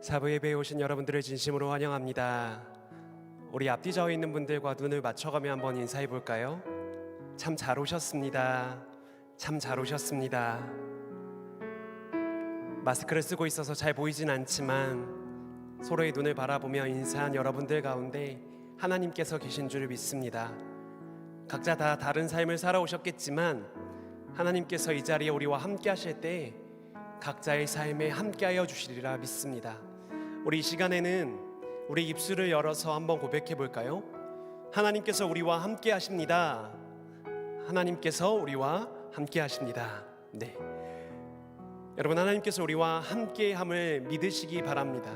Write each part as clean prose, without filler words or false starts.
사부 예배에 오신 여러분들을 진심으로 환영합니다. 우리 앞뒤 저에 있는 분들과 눈을 맞춰가며 한번 인사해 볼까요? 참 잘 오셨습니다. 참 잘 오셨습니다. 마스크를 쓰고 있어서 잘 보이진 않지만 서로의 눈을 바라보며 인사한 여러분들 가운데 하나님께서 계신 줄 믿습니다. 각자 다 다른 삶을 살아오셨겠지만 하나님께서 이 자리에 우리와 함께 하실 때 각자의 삶에 함께하여 주시리라 믿습니다. 우리 이 시간에는 우리 입술을 열어서 한번 고백해 볼까요? 하나님께서 우리와 함께 하십니다. 하나님께서 우리와 함께 하십니다. 네, 여러분, 하나님께서 우리와 함께함을 믿으시기 바랍니다.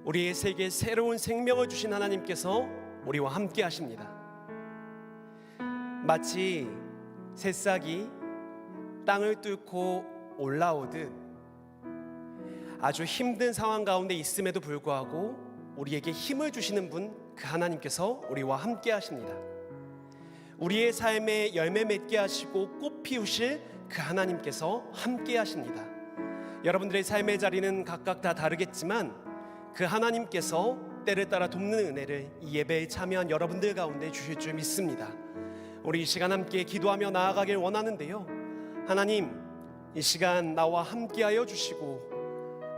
우리의 세계에 새로운 생명을 주신 하나님께서 우리와 함께 하십니다. 마치 새싹이 땅을 뚫고 올라오듯 아주 힘든 상황 가운데 있음에도 불구하고 우리에게 힘을 주시는 분, 그 하나님께서 우리와 함께 하십니다. 우리의 삶에 열매 맺게 하시고 꽃 피우실 그 하나님께서 함께 하십니다. 여러분들의 삶의 자리는 각각 다 다르겠지만 그 하나님께서 때를 따라 돕는 은혜를 이 예배에 참여한 여러분들 가운데 주실 줄 믿습니다. 우리 이 시간 함께 기도하며 나아가길 원하는데요, 하나님, 이 시간 나와 함께하여 주시고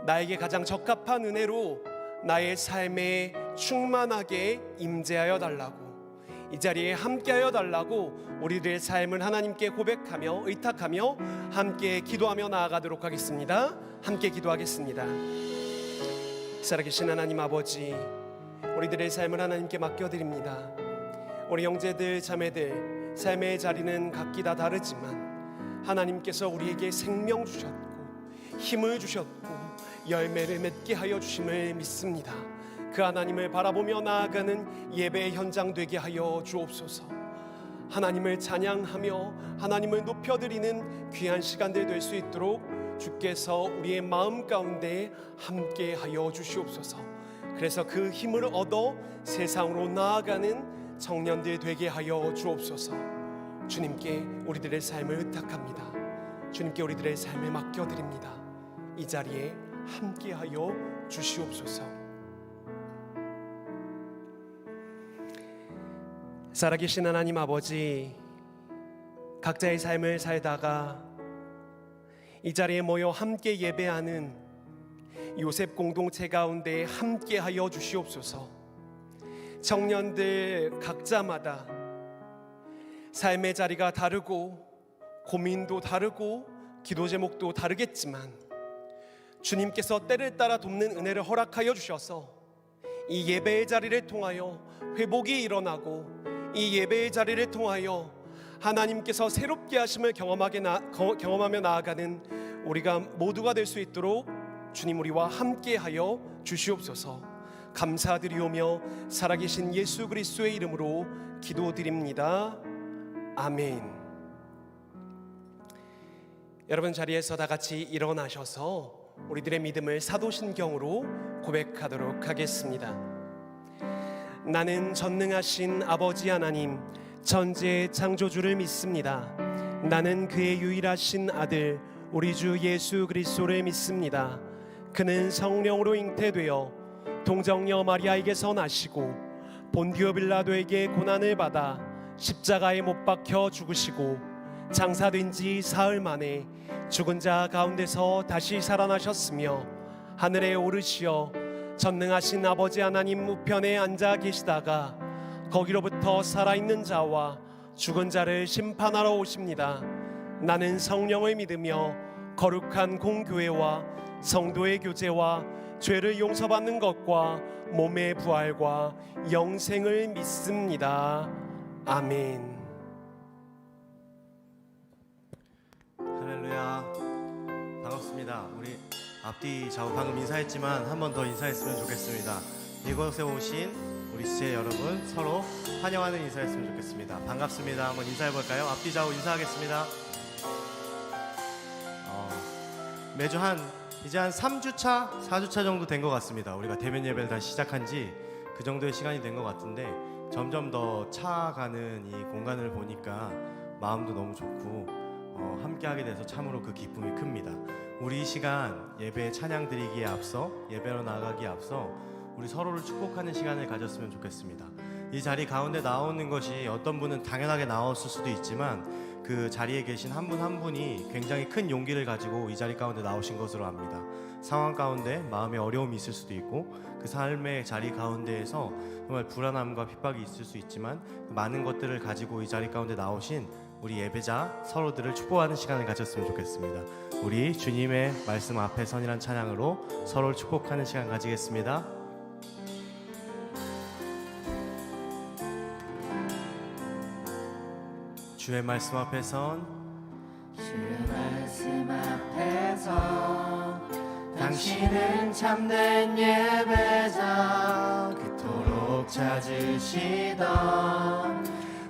나에게 가장 적합한 은혜로 나의 삶에 충만하게 임재하여 달라고, 이 자리에 함께하여 달라고 우리들의 삶을 하나님께 고백하며 의탁하며 함께 기도하며 나아가도록 하겠습니다. 함께 기도하겠습니다. 살아계신 하나님 아버지, 우리들의 삶을 하나님께 맡겨드립니다. 우리 형제들 자매들 삶의 자리는 각기 다 다르지만 하나님께서 우리에게 생명 주셨고 힘을 주셨고 열매를 맺게 하여 주심을 믿습니다. 그 하나님을 바라보며 나아가는 예배의 현장 되게 하여 주옵소서. 하나님을 찬양하며 하나님을 높여드리는 귀한 시간들 될 수 있도록 주께서 우리의 마음 가운데 함께 하여 주시옵소서. 그래서 그 힘을 얻어 세상으로 나아가는 청년들 되게 하여 주옵소서. 주님께 우리들의 삶을 의탁합니다. 주님께 우리들의 삶을 맡겨드립니다. 이 자리에 함께하여 주시옵소서. 살아계신 하나님 아버지, 각자의 삶을 살다가 이 자리에 모여 함께 예배하는 요셉 공동체 가운데 함께하여 주시옵소서. 청년들 각자마다 삶의 자리가 다르고 고민도 다르고 기도 제목도 다르겠지만 주님께서 때를 따라 돕는 은혜를 허락하여 주셔서 이 예배의 자리를 통하여 회복이 일어나고 이 예배의 자리를 통하여 하나님께서 새롭게 하심을 경험하며 나아가는 우리가 모두가 될 수 있도록 주님 우리와 함께하여 주시옵소서. 감사드리오며 살아계신 예수 그리스도의 이름으로 기도드립니다. 아멘. 여러분, 자리에서 다 같이 일어나셔서 우리들의 믿음을 사도신경으로 고백하도록 하겠습니다. 나는 전능하신 아버지 하나님, 천지의 창조주를 믿습니다. 나는 그의 유일하신 아들 우리 주 예수 그리스도를 믿습니다. 그는 성령으로 잉태되어 동정녀 마리아에게서 나시고 본디오 빌라도에게 고난을 받아 십자가에 못 박혀 죽으시고 장사된 지 사흘 만에 죽은 자 가운데서 다시 살아나셨으며 하늘에 오르시어 전능하신 아버지 하나님 우편에 앉아 계시다가 거기로부터 살아있는 자와 죽은 자를 심판하러 오십니다. 나는 성령을 믿으며 거룩한 공교회와 성도의 교제와 죄를 용서받는 것과 몸의 부활과 영생을 믿습니다. 아멘. 할렐루야. 반갑습니다. 우리 앞뒤 좌우 방금 인사했지만 한 번 더 인사했으면 좋겠습니다. 이곳에 오신 우리 지체 여러분 서로 환영하는 인사했으면 좋겠습니다. 반갑습니다. 한번 인사해볼까요? 앞뒤 좌우 인사하겠습니다. 매주 이제 한 3주차, 4주차 정도 된 것 같습니다. 우리가 대면 예배를 다시 시작한 지 그 정도의 시간이 된 것 같은데 점점 더 차가는 이 공간을 보니까 마음도 너무 좋고 함께하게 돼서 참으로 그 기쁨이 큽니다. 우리 이 시간 예배 찬양 드리기에 앞서, 예배로 나아가기에 앞서 우리 서로를 축복하는 시간을 가졌으면 좋겠습니다. 이 자리 가운데 나오는 것이 어떤 분은 당연하게 나왔을 수도 있지만 그 자리에 계신 한 분 한 분이 굉장히 큰 용기를 가지고 이 자리 가운데 나오신 것으로 압니다. 상황 가운데 마음의 어려움이 있을 수도 있고 그 삶의 자리 가운데에서 정말 불안함과 핍박이 있을 수 있지만 그 많은 것들을 가지고 이 자리 가운데 나오신 우리 예배자 서로들을 축복하는 시간을 가졌으면 좋겠습니다. 우리 주님의 말씀 앞에 선이란 찬양으로 서로를 축복하는 시간 가지겠습니다. 주의 말씀 앞에 선, 주의 말씀 앞에서 당신은 참된 예배자, 그토록 찾으시던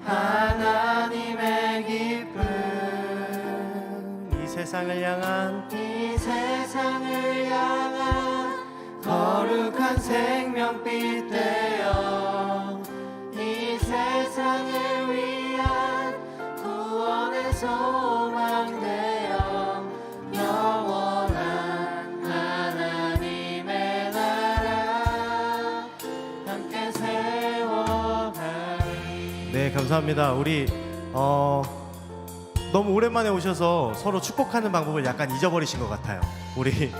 하나님의 기쁨, 이 세상을 향한 이 세상을 향한 거룩한 생명빛 되어 이 세상을 위한 구원의 소망 되어 영원한 하나님의 나라 함께 세워가리. 네, 감사합니다. 우리 너무 오랜만에 오셔서 서로 축복하는 방법을 약간 잊어버리신 것 같아요. 우리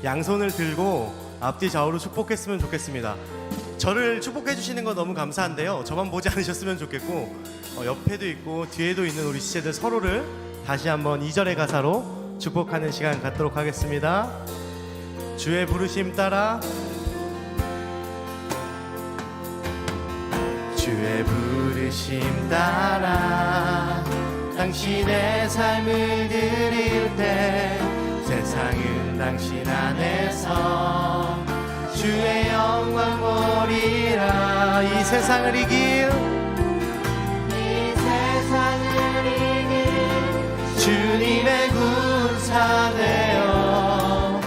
양손을 들고 앞뒤 좌우로 축복했으면 좋겠습니다. 저를 축복해 주시는 거 너무 감사한데요. 저만 보지 않으셨으면 좋겠고 옆에도 있고 뒤에도 있는 우리 지체들 서로를 다시 한번 2절의 가사로 축복하는 시간 갖도록 하겠습니다. 주의 부르심 따라, 주의 부르심 따라 당신의 삶을 드릴 때 세상은 당신 안에서 주의 영광 보리라. 이 세상을 이길 이 세상을 이길 주님의 군사 되어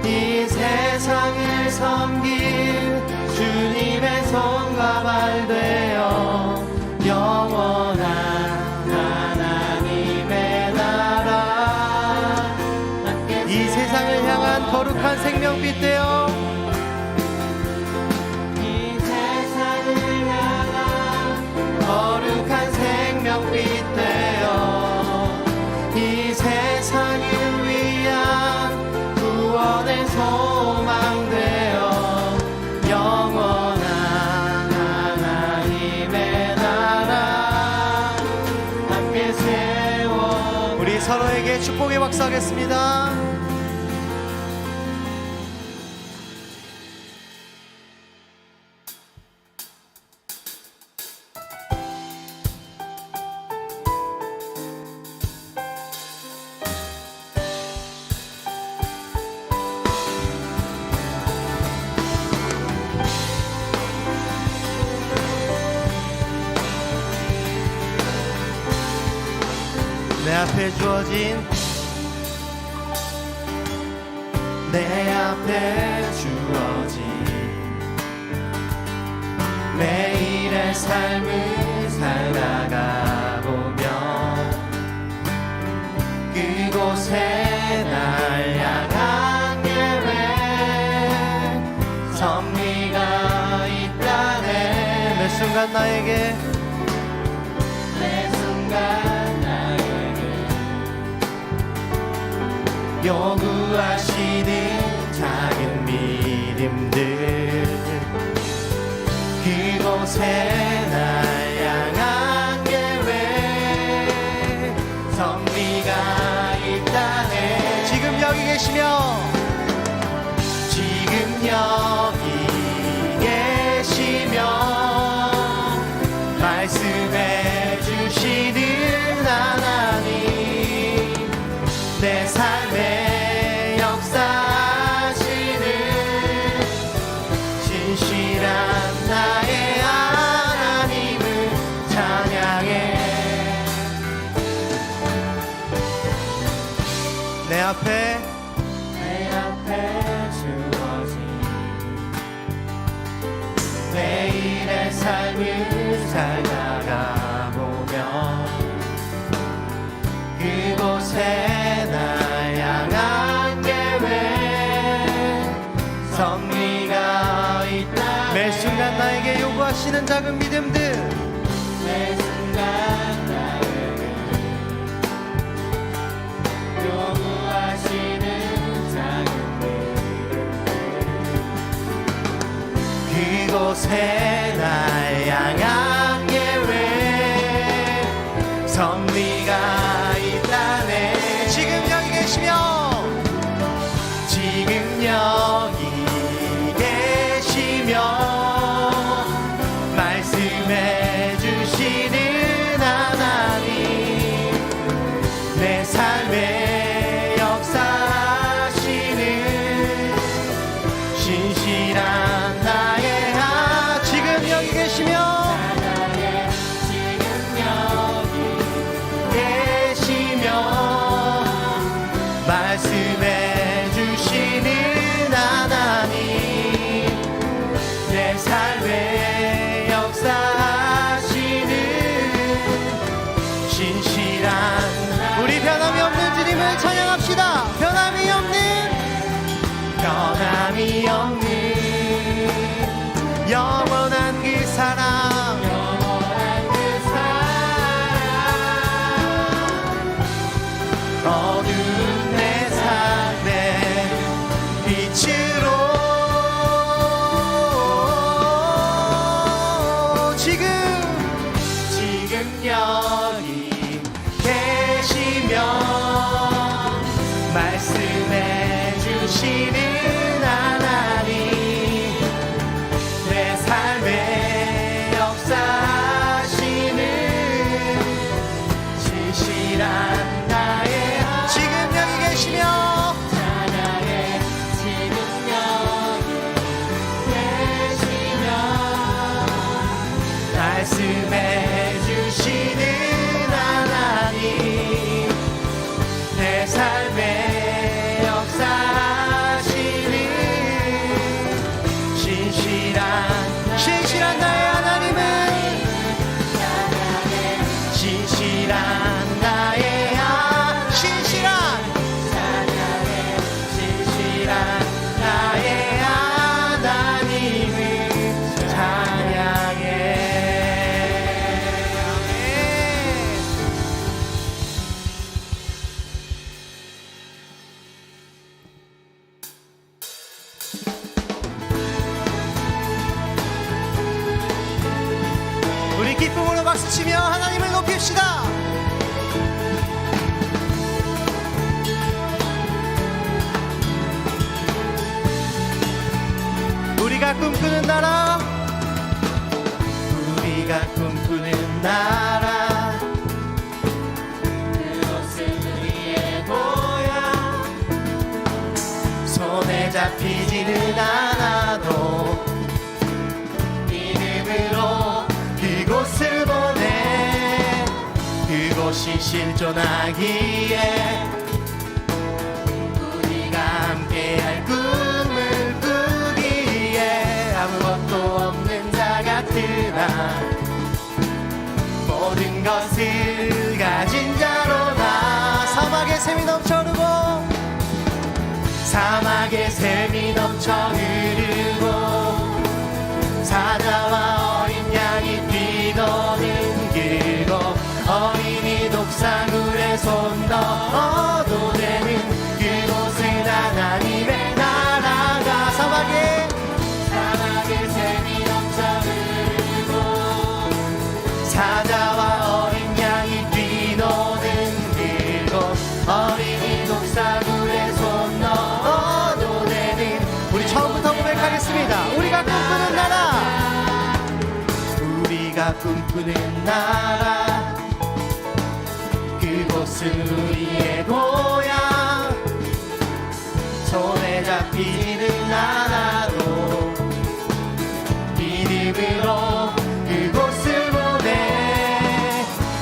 이 세상을 섬길 주님의 손과 발 되어 영원한 하나님의 나라 함께 이 세상을 향한 거룩한 생명빛 되어 이 세상을 향한 거룩한 생명빛 되어 이 세상을 위한 구원의 소망 되어 영원한 하나님의 나라 함께 세워. 우리 서로에게 축복의 박수 하겠습니다. 내 앞에 주어진 내 앞에 주어진 매일의 삶을 살다가 보면 그곳에 날 향한 계획 섭리가 있다네. 매 순간 나에게 매 순간 요구하시는 작은 믿음들 그곳에 날 향한 계획 섭리가 있다네. 지금 여기 계시며 지금 여기 계시며 말씀해 주시는 하나님 내 삶에 역사하시는 진실한 나의 하나님을 찬양해. 내 앞에 주어진 매일의 삶을 살다가 보면 그곳에 그곳에 날 향한 계획 섭리가 있다. 매 순간 나에게 요구하시는 작은 믿음들, 매 순간 나에게 요구하시는 작은 믿음, 그곳에 날 향한 계획 섭리가 있다네. 지금 여기 계시며 지금 여기 계시며 말씀해 주시는 하나님, 내 삶에 역사하시는 신실한 나의 지금 여기 계시며 지금 여기 계시며 말씀해 주시는 하나님, 내 삶에 역사하시는 신실한 우리 변함이 없는 주님을 찬양합시다. 변함이 없는 영원한 그 사랑, 영원한 그 사랑, 어두운 내 삶의 빛으로 지금 여기 계시며 말씀해 주시는 하나님, 내 삶에 역사하시는 신실한 나의 지금 여기 계시며 찬양해. 지금 여기 계시며 말씀해 주시는 하나님, 내 삶에 역사하시는 신실한 나의 하나님은 신실한 나의 신실한 나의 하나님을 찬양해. 우리 기쁨으로 박수치며 하나님을 높입시다. 우리가 꿈꾸는 나라, 우리가 꿈꾸는 나라, 그곳은 우리의 고향. 손에 잡히지는 않아도 믿음으로 그곳을 보내. 그곳이 실존하기에 우리가 함께할 꿈을 꾸기에 아무것도 없는 자 같으나 모든 것을 가진 자로다. 사막의 샘이 넘쳐 흐르고 사막의 샘이 넘쳐 흐르고 사자와 어린 양이 뛰노는 그곳, 어린이 독사물에 손 넣어도 되는 그곳은 하나님의 나라가. 사막의 샘이 넘쳐 흐르고 사자와 어린 양이 뛰노는 그곳, 어린이 독사물에 손 넣어도 되는. 우리 처음부터 고백하겠습니다. 우리가 꿈꾸는 나라, 우리가 꿈꾸는 나라, 그곳은 우리의 고향. 손에 잡히는 않아도 믿음으로 그곳을 보내.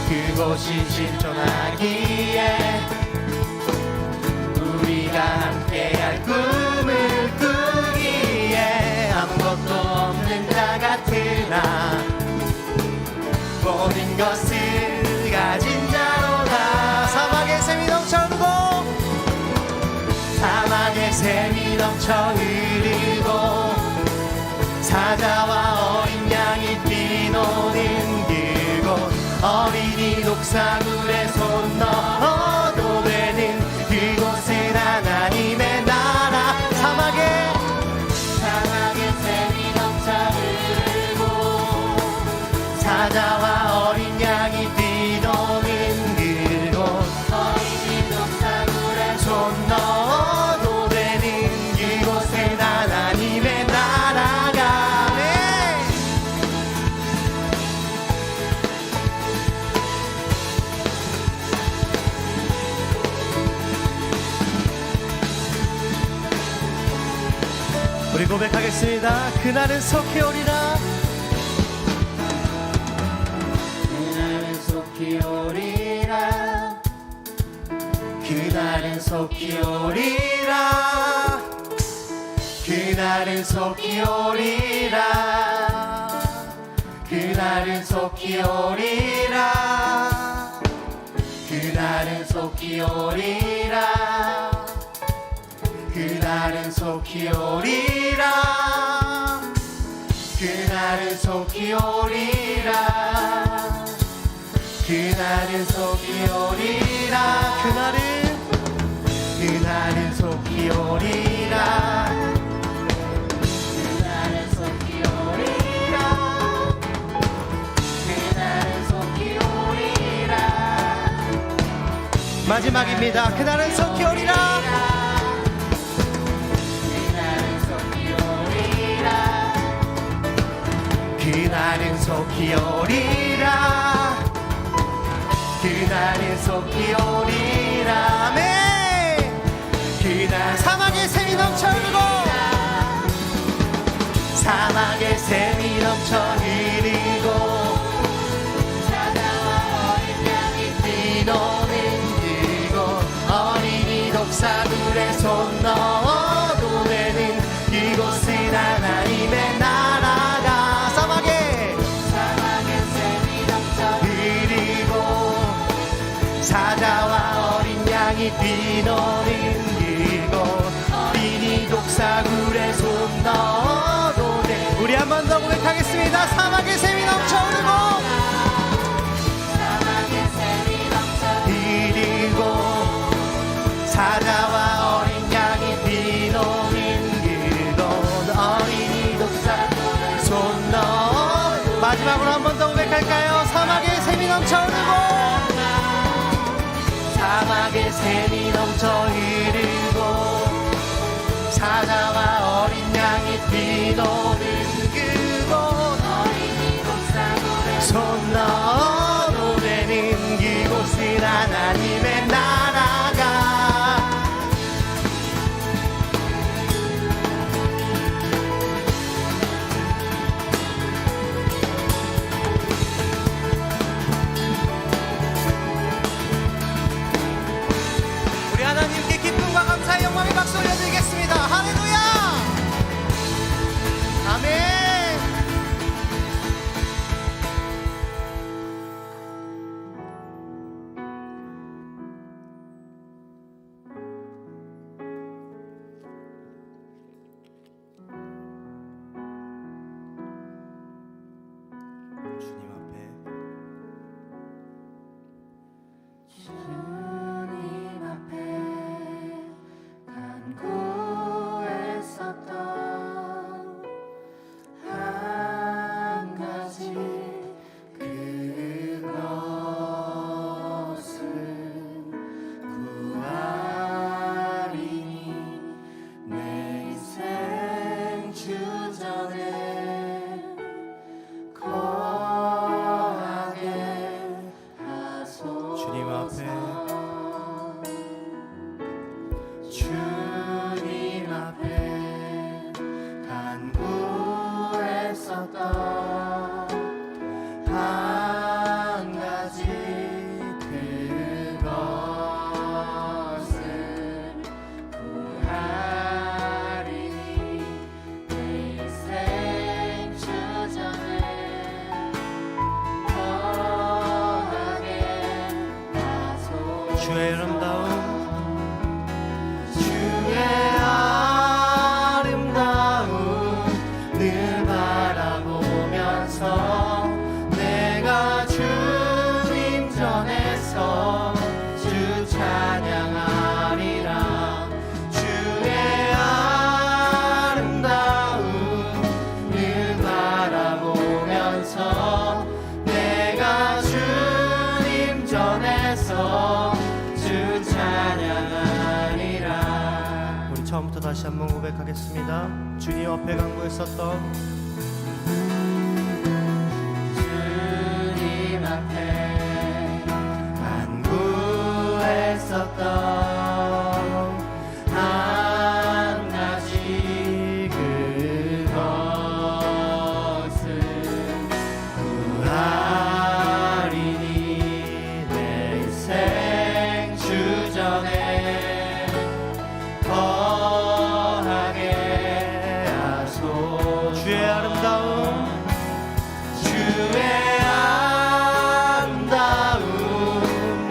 그곳이 실존하기에 우리가 함께할 꿈을 꾸기에 아무것도 없는 자 같으나 모든 것을 가진 자로다. 사막의 샘이 넘쳐 샘이 넘쳐 흐르고 사자와 어린 양이 뛰노는 그곳 어린이 녹사물에 손 넣어도 되는 그곳은 하나님의 나라 사막에 샘이 넘쳐 흐르고 사자와 어린 양이 뛰노는 그곳 어린이 녹사물에 손 넣어도 되는 그곳은 하나님의 나라가 우리 고백하겠습니다. 그날은 속히 오리라. 그날은 속히 오리라 그날은 속히 오리라 그날은 속히 오리라 그날은 속히 오리라 그날은 속히 오리라 그날은 속히 오리라 그날은 속히 오리라 그날은 속히 오리라 그날은 속히 오리라 그날은 속히 오리라 그날은 속히 오리라 마지막입니다. 그날은 속히 오리라. 그날은 속히 오리라 그날은 속히 오리라 아멘. 그날 사막의 샘이 넘쳐 흐르고 사막에 샘이 넘쳐 흐르고 사자와 어린 양이 뛰노는 그곳 어린이 독사물에 손 넣어도 되는 이곳은 하나님의 나라가 사막에 샘이 넘쳐 흐르고 사자와 어린 양이 뛰노는 그곳 어린이 독사물에 손 넣어도 돼 우리 한 번 더 고백하겠습니다. 사막의 샘이 넘쳐 흐르고 사막에 샘이 넘쳐 흐르고 사자와 어린 양이 뛰노는 그곳 어린이 독사물에 손 넣어 마지막으로 한 번 더 고백할까요? 사막의 샘이 넘쳐 흐르고 사막에 샘이 넘쳐 흐르고 사자와 어린 양이 뛰노는 그곳 어린이 독사물에 손 넣어도 되는 그곳은 하나님의 나라가 우리 하나님께 기쁨과 감사의 영광의 박수 올려드리겠습니다. 할렐루야. 아멘. 주님 앞에 주님 앞에 간구했었던 처음부터 다시 한번 고백하겠습니다. 주님 앞에 간구했었던 주님 앞에 간구했었던 한 가지 그것은 구하리니 내 인생 주전에 거하게 하소서. 주의 아름다움 주의 아름다움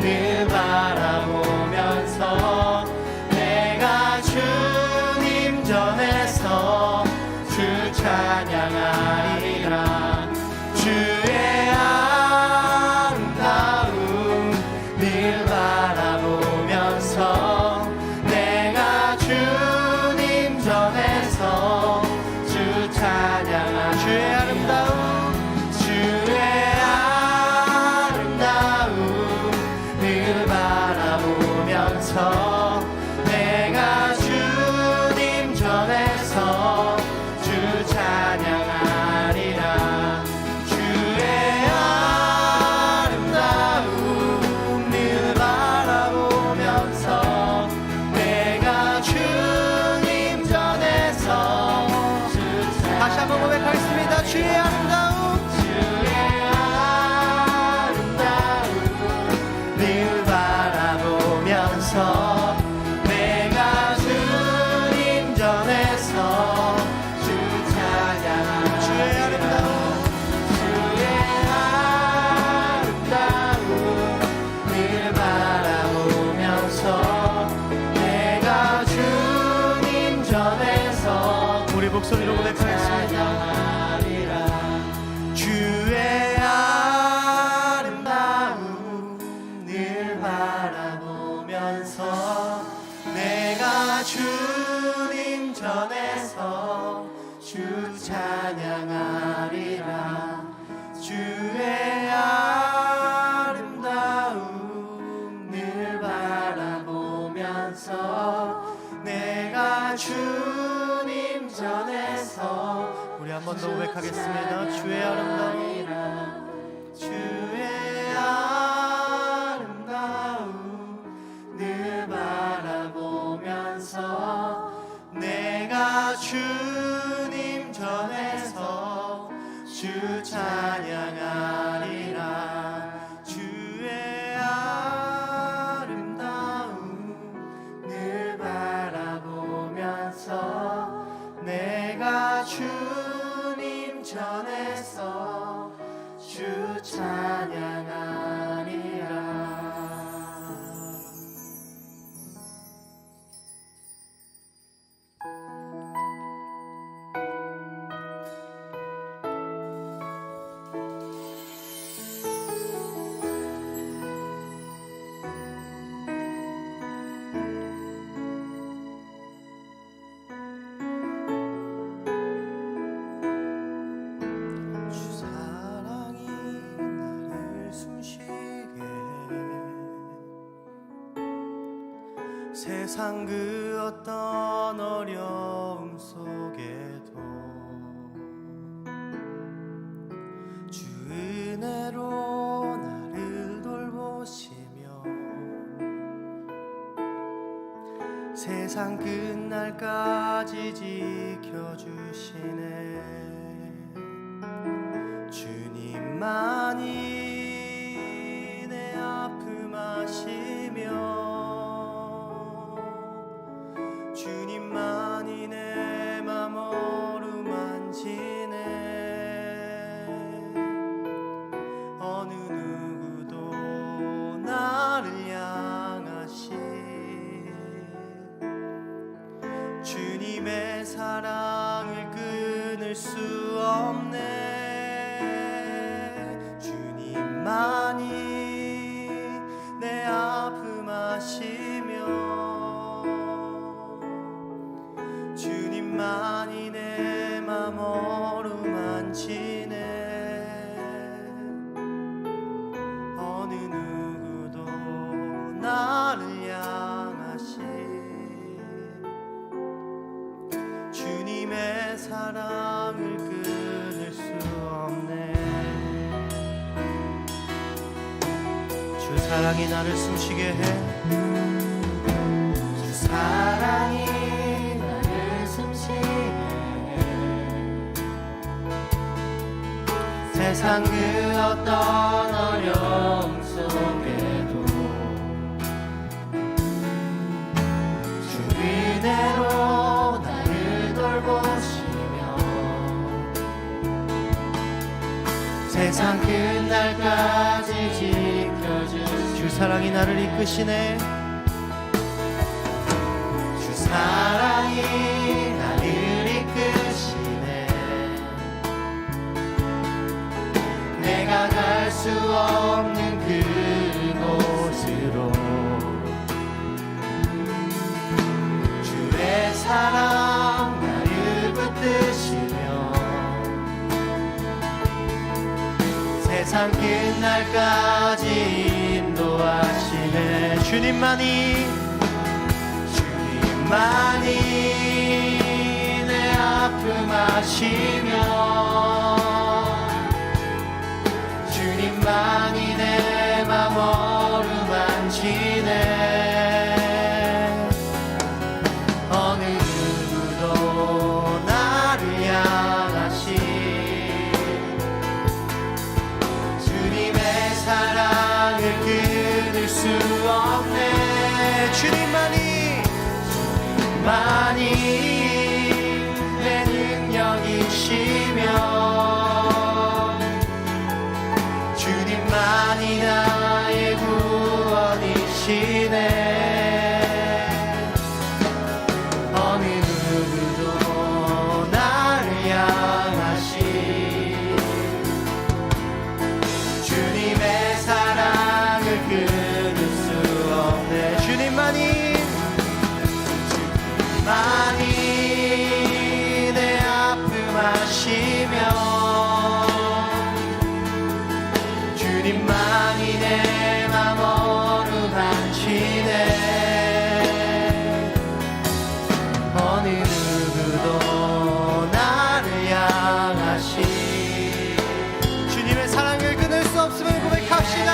늘 바라보면서 내가 주님 전에서 주 찬양하리라. 주의 아름다움 늘 바라보면서 내가 주님 전에서 주 찬양하리라. 주의 아름다움 주의 아름다움 늘 바라보면서 내가 주님 전에서 주 찬양하리라. 주의 아름다움 늘 바라보면서 내가 주님 전에서 주 찬양하리라. 다시 한번 고백하겠습니다. 주의 아름다움 주의 아름다움 늘 바라보면서 내가 주님 전에서 주 찬양하리라. 주의 아름다움 주의 아름다움 늘 바라보면서 내가 주님 전에서 우리 목소리로 고백하겠습니다. 찬양하리라. 주의 아름다움 늘 바라보면서 내가 주님 전에서 주 찬양하리라. 주의 아름다움 늘 바라보면서 내가 주님 전에서 우리 한 번 더 고백하겠습니다. 주의 아름다움 주의 아름다움 늘 바라보면서 내가 주님 전에서 주 찬양하리라. 주의 아름다움 늘 바라보면서 내가 주님 전에서 주 찬양하리라. 주 사랑이 나를 숨쉬게 세상 그 어떤 어려움 속에도 주 은혜로 나를 돌보시며 세상 끝날까지 지켜주시네. 주님만이 내 아픔 아시며 주님만이 내 맘 어루만지네. 어느 누구도 나를 향하시 주님의 사랑을 끊을 수 없네. 주님만이 내 아픔 아시며 주님만이 내 맘 어루만지네. 어느 누구도 나를 향하시 사랑이 나를 숨쉬게 해. 주 사랑이 나를 숨쉬게 해. 세상 그 어떤 어려움 속에도 주 이대로 나를 돌보시며 세상 끝날까지 지켜주시며 주 사랑이 나를 이끄시네. 주 사랑이 나를 이끄시네. 내가 갈 수 없는 그곳으로 주의 사랑 나를 붙드시며 세상 끝날까지 인도하시네. 주님만이 내 아픔 아시며 주님만이 내 맘 어루만지네. 어느 누구도 나를 향하시 주님의 사랑을 끊을 수 없네. 주님만이 내 능력이시며 주님만이 나의 구원이시네. 어느 누구도 나를 향하시 주님의 사랑을 끊을 수 없네. 주님만이 내 아픔 아시며 주님만이 내 맘 어루만지네. 어느 누구도 나를 향하시 주님의 사랑을 끊을 수 없음을 고백합시다.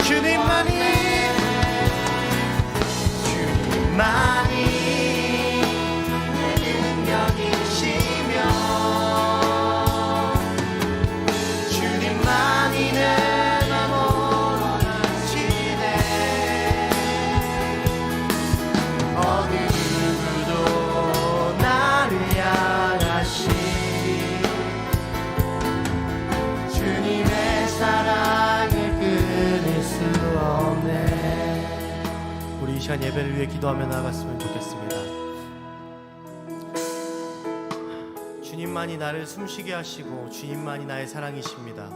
주님만이 내 능력이시며 주님만이 내 맘 어루만지네. 어느 누구도 나를 향하시 주님의 사랑을 끊을 수 없네. 우리 이 시간 예배를 위해 기도하며 나아갔으면 좋겠습니다. 주님만이 나를 숨쉬게 하시고 주님만이 나의 사랑이십니다.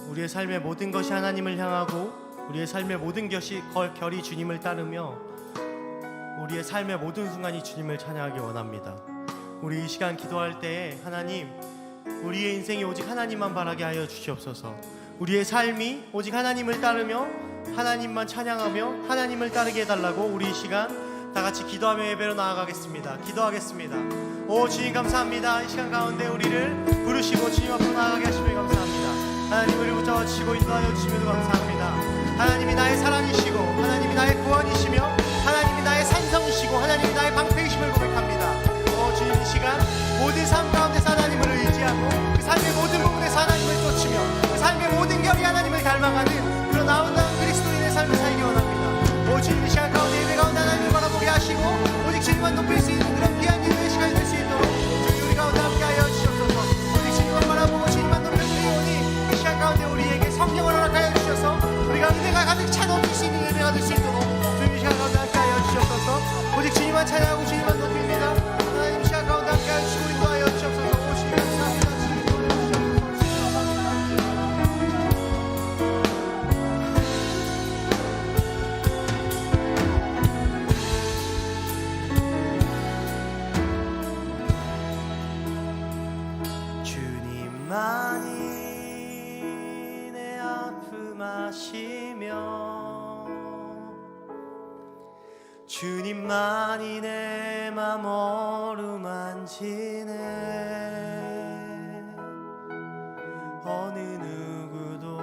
우리의 삶의 모든 것이 하나님을 향하고 우리의 삶의 모든 결이 주님을 따르며 우리의 삶의 모든 순간이 주님을 찬양하기 원합니다. 우리 이 시간 기도할 때에 하나님, 우리의 인생이 오직 하나님만 바라게 하여 주시옵소서. 우리의 삶이 오직 하나님을 따르며 하나님만 찬양하며 하나님을 따르게 해달라고 우리 이 시간 다 같이 기도하며 예배로 나아가겠습니다. 기도하겠습니다. 오 주님 감사합니다. 이 시간 가운데 우리를 부르시고 주님 앞으로 나아가게 하시며 감사합니다. 하나님 우리를 붙잡아 주시고 인도하여 주시며도 감사합니다. 하나님이 나의 사랑이시고 하나님이 나의 구원이시며 하나님이 나의 산성이시고 하나님이 나의 방패이심을 고백합니다. 오 주님 이 시간 모든 삶 가운데서 하나님을 의지하고 그 삶의 모든 부분에서 하나님을 쫓으며 그 삶의 모든 결이 하나님을 닮아가는 그런 아름다운 그리스도인의 삶을 살기 원합니다. 오 주님 이 시간 가운데 예배 가운데 하나님을 바라보게 하시고 오직 주님만 높일 수 있는 그런 귀한 예배의 시간이 될 수 있도록 주님 우리 가운데 함께하여 주시옵소서. 오직 주님만 바라보고 주님만 노래를 드리오니 이 시간 가운데 우리에게 성령을 허락하여 주셔서 우리가 은혜가 가득 차 넘칠 수 있는 예배가 될 수 있도록 주님 이 시간 가운데 함께하여 주시옵소서. 오직 주님만 찬양하고 주님만 높입니다. 하나님 이 시간 가운데 함께하여 주시고 인도하여 주시옵소서. 오 주님 감사합니다. 주님만이 내 아픔 아시며 주님만이 내 맘 어루만지네. 어느 누구도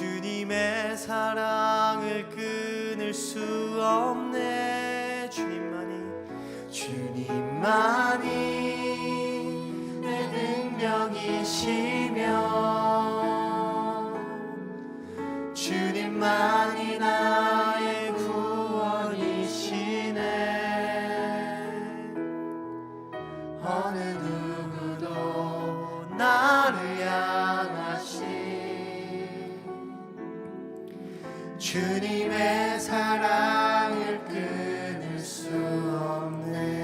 주님의 사랑을 끊을 수 없네. 주님만이 내 능력이시며 주님만이 나의 구원이시네. 어느 누구도 나를 향하신 주님의 사랑을 끊을 수 없네.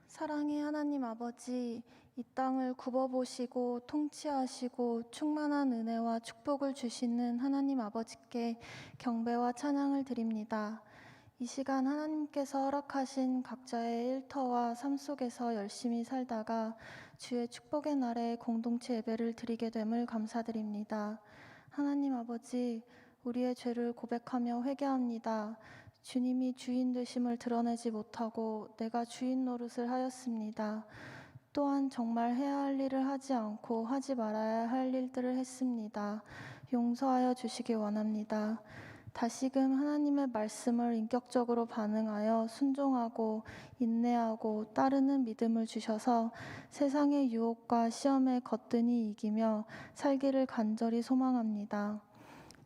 사랑의 하나님 아버지, 이 땅을 굽어보시고 통치하시고 충만한 은혜와 축복을 주시는 하나님 아버지께 경배와 찬양을 드립니다. 이 시간 하나님께서 허락하신 각자의 일터와 삶 속에서 열심히 살다가 주의 축복의 날에 공동체 예배를 드리게 됨을 감사드립니다. 하나님 아버지, 우리의 죄를 고백하며 회개합니다. 주님이 주인 되심을 드러내지 못하고 내가 주인 노릇을 하였습니다. 또한 정말 해야 할 일을 하지 않고 하지 말아야 할 일들을 했습니다. 용서하여 주시기 원합니다. 다시금 하나님의 말씀을 인격적으로 반응하여 순종하고 인내하고 따르는 믿음을 주셔서 세상의 유혹과 시험에 거뜬히 이기며 살기를 간절히 소망합니다.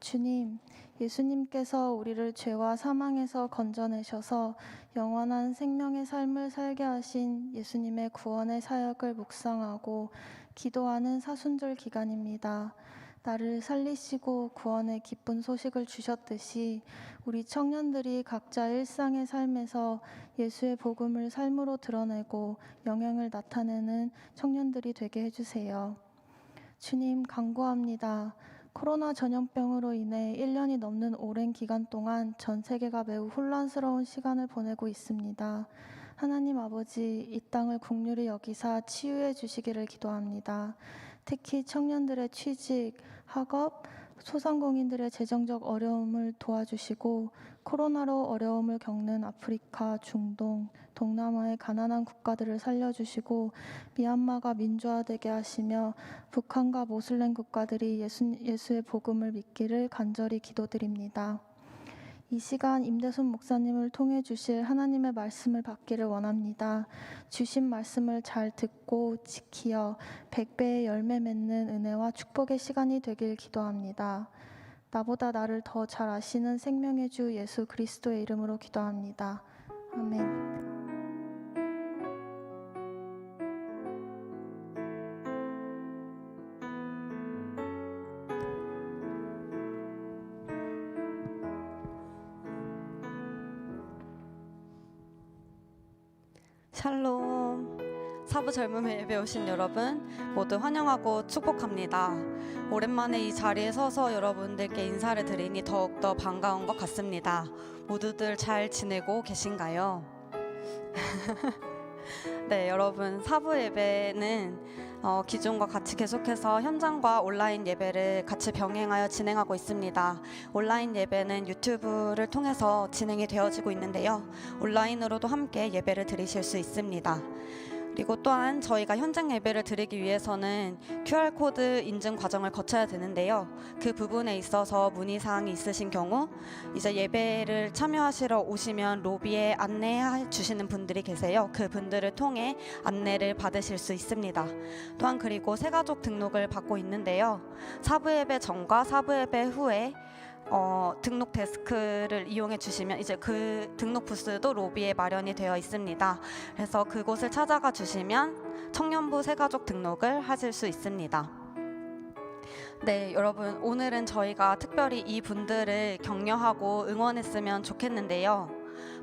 주님, 예수님께서 우리를 죄와 사망에서 건져내셔서 영원한 생명의 삶을 살게 하신 예수님의 구원의 사역을 묵상하고 기도하는 사순절 기간입니다. 나를 살리시고 구원의 기쁜 소식을 주셨듯이 우리 청년들이 각자 일상의 삶에서 예수의 복음을 삶으로 드러내고 영향을 나타내는 청년들이 되게 해주세요. 주님, 간구합니다. 코로나 전염병으로 인해 1년이 넘는 오랜 기간 동안 전 세계가 매우 혼란스러운 시간을 보내고 있습니다. 하나님 아버지, 이 땅을 긍휼히 여기사 치유해 주시기를 기도합니다. 특히 청년들의 취직, 학업, 소상공인들의 재정적 어려움을 도와주시고 코로나로 어려움을 겪는 아프리카, 중동, 동남아의 가난한 국가들을 살려주시고 미얀마가 민주화되게 하시며 북한과 모슬렘 국가들이 예수의 복음을 믿기를 간절히 기도드립니다. 이 시간 임대순 목사님을 통해 주실 하나님의 말씀을 받기를 원합니다. 주신 말씀을 잘 듣고 지키어 100배의 열매 맺는 은혜와 축복의 시간이 되길 기도합니다. 나보다 나를 더 잘 아시는 생명의 주 예수 그리스도의 이름으로 기도합니다. 아멘. 샬롬. 사부 젊음의 예배 오신 여러분 모두 환영하고 축복합니다. 오랜만에 이 자리에 서서 여러분들께 인사를 드리니 더욱더 반가운 것 같습니다. 모두들 잘 지내고 계신가요? 네, 여러분, 사부 예배는 기존과 같이 계속해서 현장과 온라인 예배를 같이 병행하여 진행하고 있습니다. 온라인 예배는 유튜브를 통해서 진행이 되어지고 있는데요. 온라인으로도 함께 예배를 드리실 수 있습니다. 그리고 또한 저희가 현장 예배를 드리기 위해서는 QR코드 인증 과정을 거쳐야 되는데요. 그 부분에 있어서 문의사항이 있으신 경우 이제 예배를 참여하시러 오시면 로비에 안내해 주시는 분들이 계세요. 그 분들을 통해 안내를 받으실 수 있습니다. 또한 그리고 새가족 등록을 받고 있는데요. 사부 예배 전과 사부 예배 후에 등록 데스크를 이용해 주시면 이제 그 등록 부스도 로비에 마련이 되어 있습니다. 그래서 그곳을 찾아가 주시면 청년부 새가족 등록을 하실 수 있습니다. 네, 여러분, 오늘은 저희가 특별히 이 분들을 격려하고 응원했으면 좋겠는데요.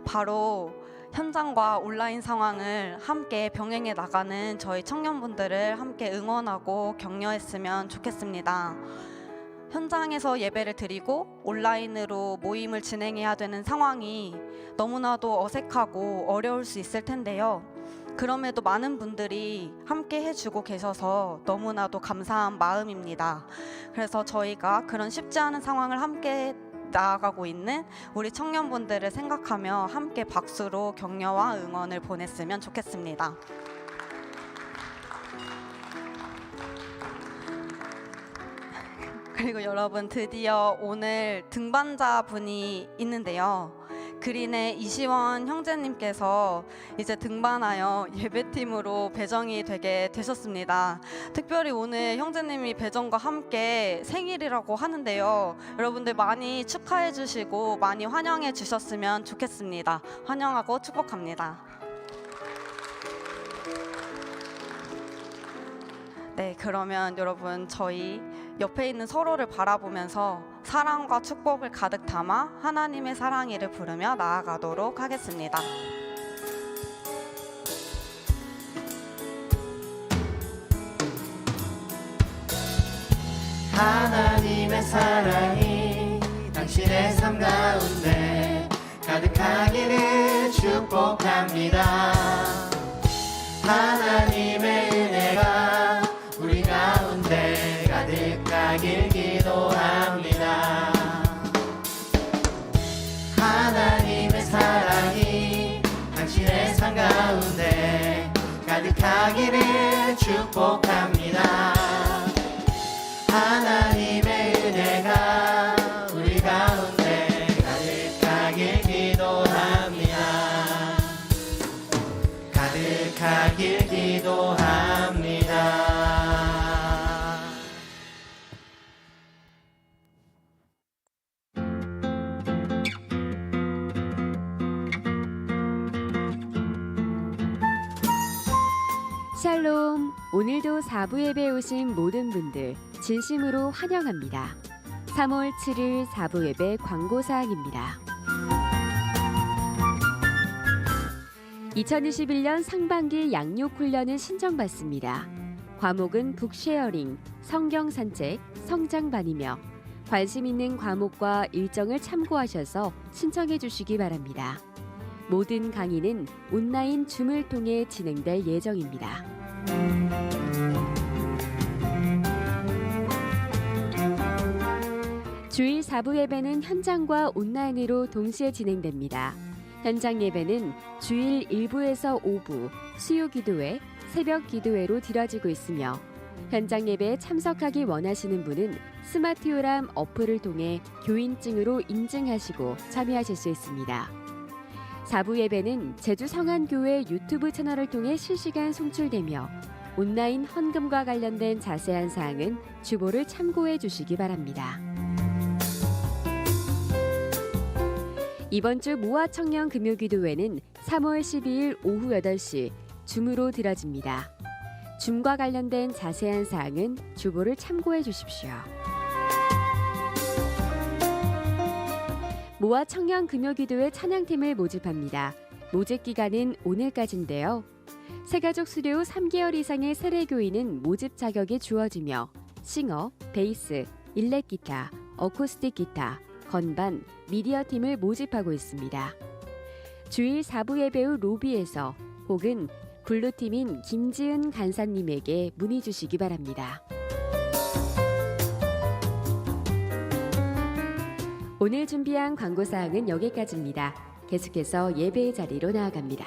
바로 현장과 온라인 상황을 함께 병행해 나가는 저희 청년분들을 함께 응원하고 격려했으면 좋겠습니다. 현장에서 예배를 드리고 온라인으로 모임을 진행해야 되는 상황이 너무나도 어색하고 어려울 수 있을 텐데요. 그럼에도 많은 분들이 함께 해주고 계셔서 너무나도 감사한 마음입니다. 그래서 저희가 그런 쉽지 않은 상황을 함께 나아가고 있는 우리 청년분들을 생각하며 함께 박수로 격려와 응원을 보냈으면 좋겠습니다. 그리고 여러분, 드디어 오늘 등반자 분이 있는데요. 그린의 이시원 형제님께서 이제 등반하여 예배팀으로 배정이 되게 되셨습니다. 특별히 오늘 형제님이 배정과 함께 생일이라고 하는데요. 여러분들 많이 축하해 주시고 많이 환영해 주셨으면 좋겠습니다. 환영하고 축복합니다. 네, 그러면 여러분, 저희 옆에 있는 서로를 바라보면서 사랑과 축복을 가득 담아 하나님의 사랑이를 부르며 나아가도록 하겠습니다. 하나님의 사랑이 당신의 삶 가운데 가득하기를 축복합니다. 하나님의 은혜가 우리 가운데 가득하길 기도합니다. 하나님의 사랑이 당신의 삶 가운데 가득하기를 축복합니다. 하나님의 은혜가 우리 가운데 가득하길 기도합니다. 가득하길 기도합니다. 샬롬, 오늘도 4부 예배 오신 모든 분들 진심으로 환영합니다. 3월 7일 4부 예배 광고사항입니다. 2021년 상반기 양육 훈련은 신청받습니다. 과목은 북쉐어링, 성경 산책, 성장반이며 관심 있는 과목과 일정을 참고하셔서 신청해 주시기 바랍니다. 모든 강의는 온라인 줌을 통해 진행될 예정입니다. 주일 4부 예배는 현장과 온라인으로 동시에 진행됩니다. 현장 예배는 주일 1부에서 5부, 수요 기도회, 새벽 기도회로 드려지고 있으며 현장 예배에 참석하기 원하시는 분은 스마트요람 어플을 통해 교인증으로 인증하시고 참여하실 수 있습니다. 4부 예배는 제주 성안교회 유튜브 채널을 통해 실시간 송출되며 온라인 헌금과 관련된 자세한 사항은 주보를 참고해 주시기 바랍니다. 이번 주 모아 청년 금요기도회는 3월 12일 오후 8시 줌으로 드려집니다. 줌과 관련된 자세한 사항은 주보를 참고해 주십시오. 모아 청년 금요기도회 찬양팀을 모집합니다. 모집 기간은 오늘까지인데요. 새가족 수료 3개월 이상의 세례교인은 모집 자격이 주어지며 싱어, 베이스, 일렉기타, 어쿠스틱 기타, 건반, 미디어팀을 모집하고 있습니다. 주일 4부 예배 후 로비에서 혹은 블루팀인 김지은 간사님에게 문의 주시기 바랍니다. 오늘 준비한 광고사항은 여기까지입니다. 계속해서 예배의 자리로 나아갑니다.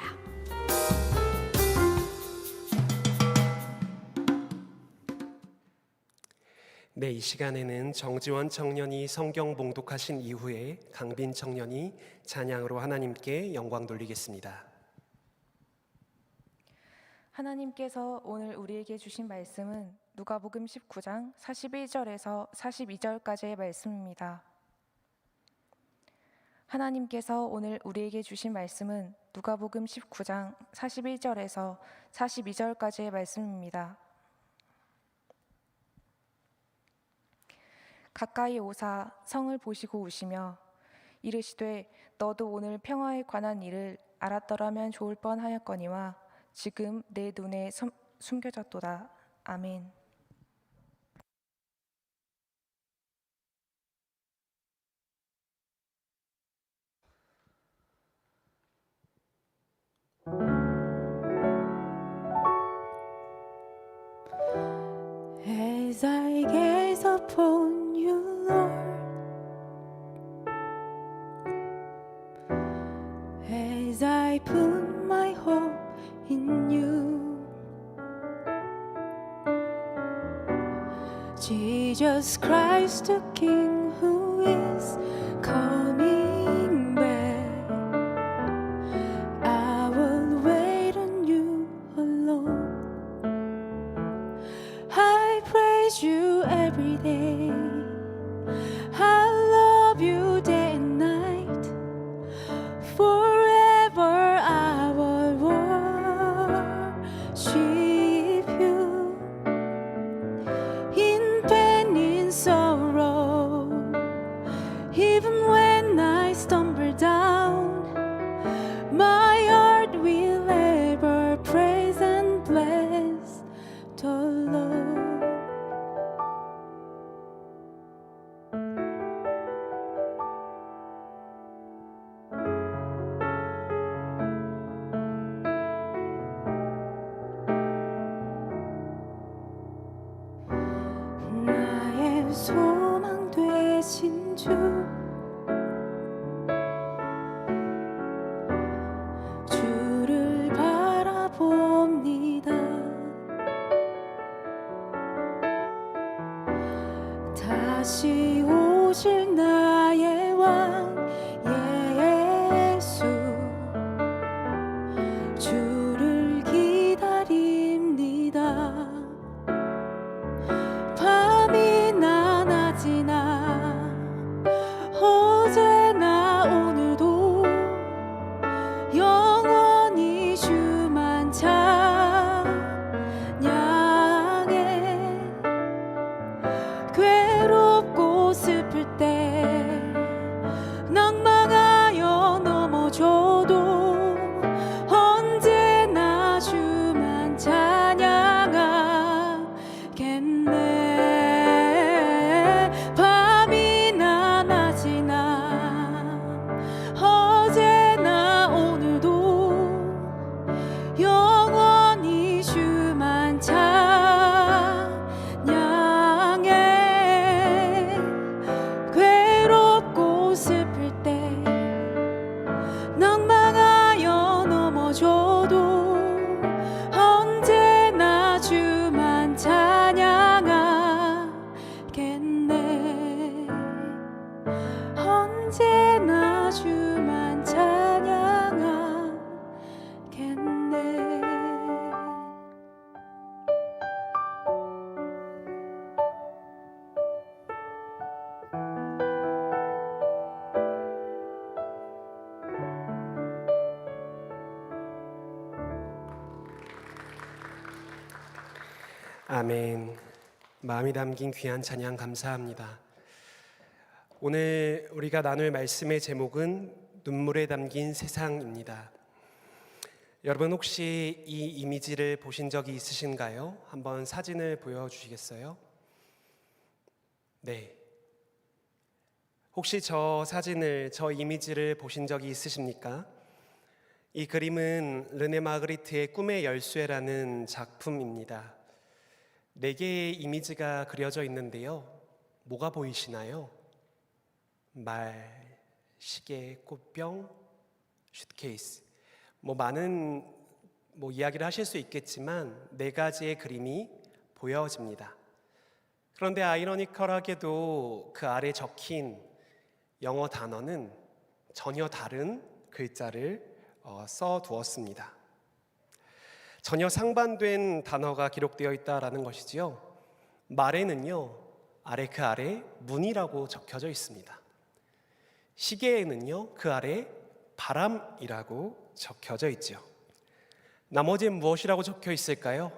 네, 이 시간에는 정지원 청년이 성경 봉독하신 이후에 강빈 청년이 찬양으로 하나님께 영광 돌리겠습니다. 하나님께서 오늘 우리에게 주신 말씀은 누가복음 19장 41절에서 42절까지의 말씀입니다. 하나님께서 오늘 우리에게 주신 말씀은 누가복음 19장 41절에서 42절까지의 말씀입니다. 가까이 오사 성을 보시고 우시며 이르시되 너도 오늘 평화에 관한 일을 알았더라면 좋을 뻔하였거니와 지금 내 눈에 숨겨졌도다. 아멘. as I put my hope in you. Jesus Christ, the King who is coming back, I will wait on you alone. I praise you every day, I love you day and night. Forever I will worship you. In pain, in sorrow, even when I stumble down, my heart will ever praise and bless the Lord. 나의 소망 되신 주, 주를 바라봅니다. 다시 오실 나의 왕 예수, 주를 기다립니다. 밤이나 낮이나 어제나 오늘도 영원히 주만 찬양해. 괴롭고 슬플 때 낭망하여 넘어져도 언제나 주만 찬양하겠네. 밤이나 낮이나 어제나 오늘도 영원히 주만 찬양해. 괴롭고 슬플 때 낭망하여 넘어져도 언제나 주만 찬양하겠네. 언제나 주만 찬양하겠네. 아멘. 마음이 담긴 귀한 찬양 감사합니다. 오늘 우리가 나눌 말씀의 제목은 눈물에 담긴 세상입니다. 여러분 혹시 이 이미지를 보신 적이 있으신가요? 한번 사진을 보여주시겠어요? 네. 혹시 저 이미지를 보신 적이 있으십니까? 이 그림은 르네 마그리트의 꿈의 열쇠라는 작품입니다. 4개의 이미지가 그려져 있는데요. 뭐가 보이시나요? 말, 시계, 꽃병, 슈트케이스. 많은 이야기를 하실 수 있겠지만 4가지의 그림이 보여집니다. 그런데 아이러니컬하게도 그 아래 적힌 영어 단어는 전혀 다른 글자를 써두었습니다. 전혀 상반된 단어가 기록되어 있다라는 것이지요. 말에는요, 그 아래 문이라고 적혀져 있습니다. 시계에는요, 그 아래 바람이라고 적혀져 있죠. 나머지는 무엇이라고 적혀 있을까요?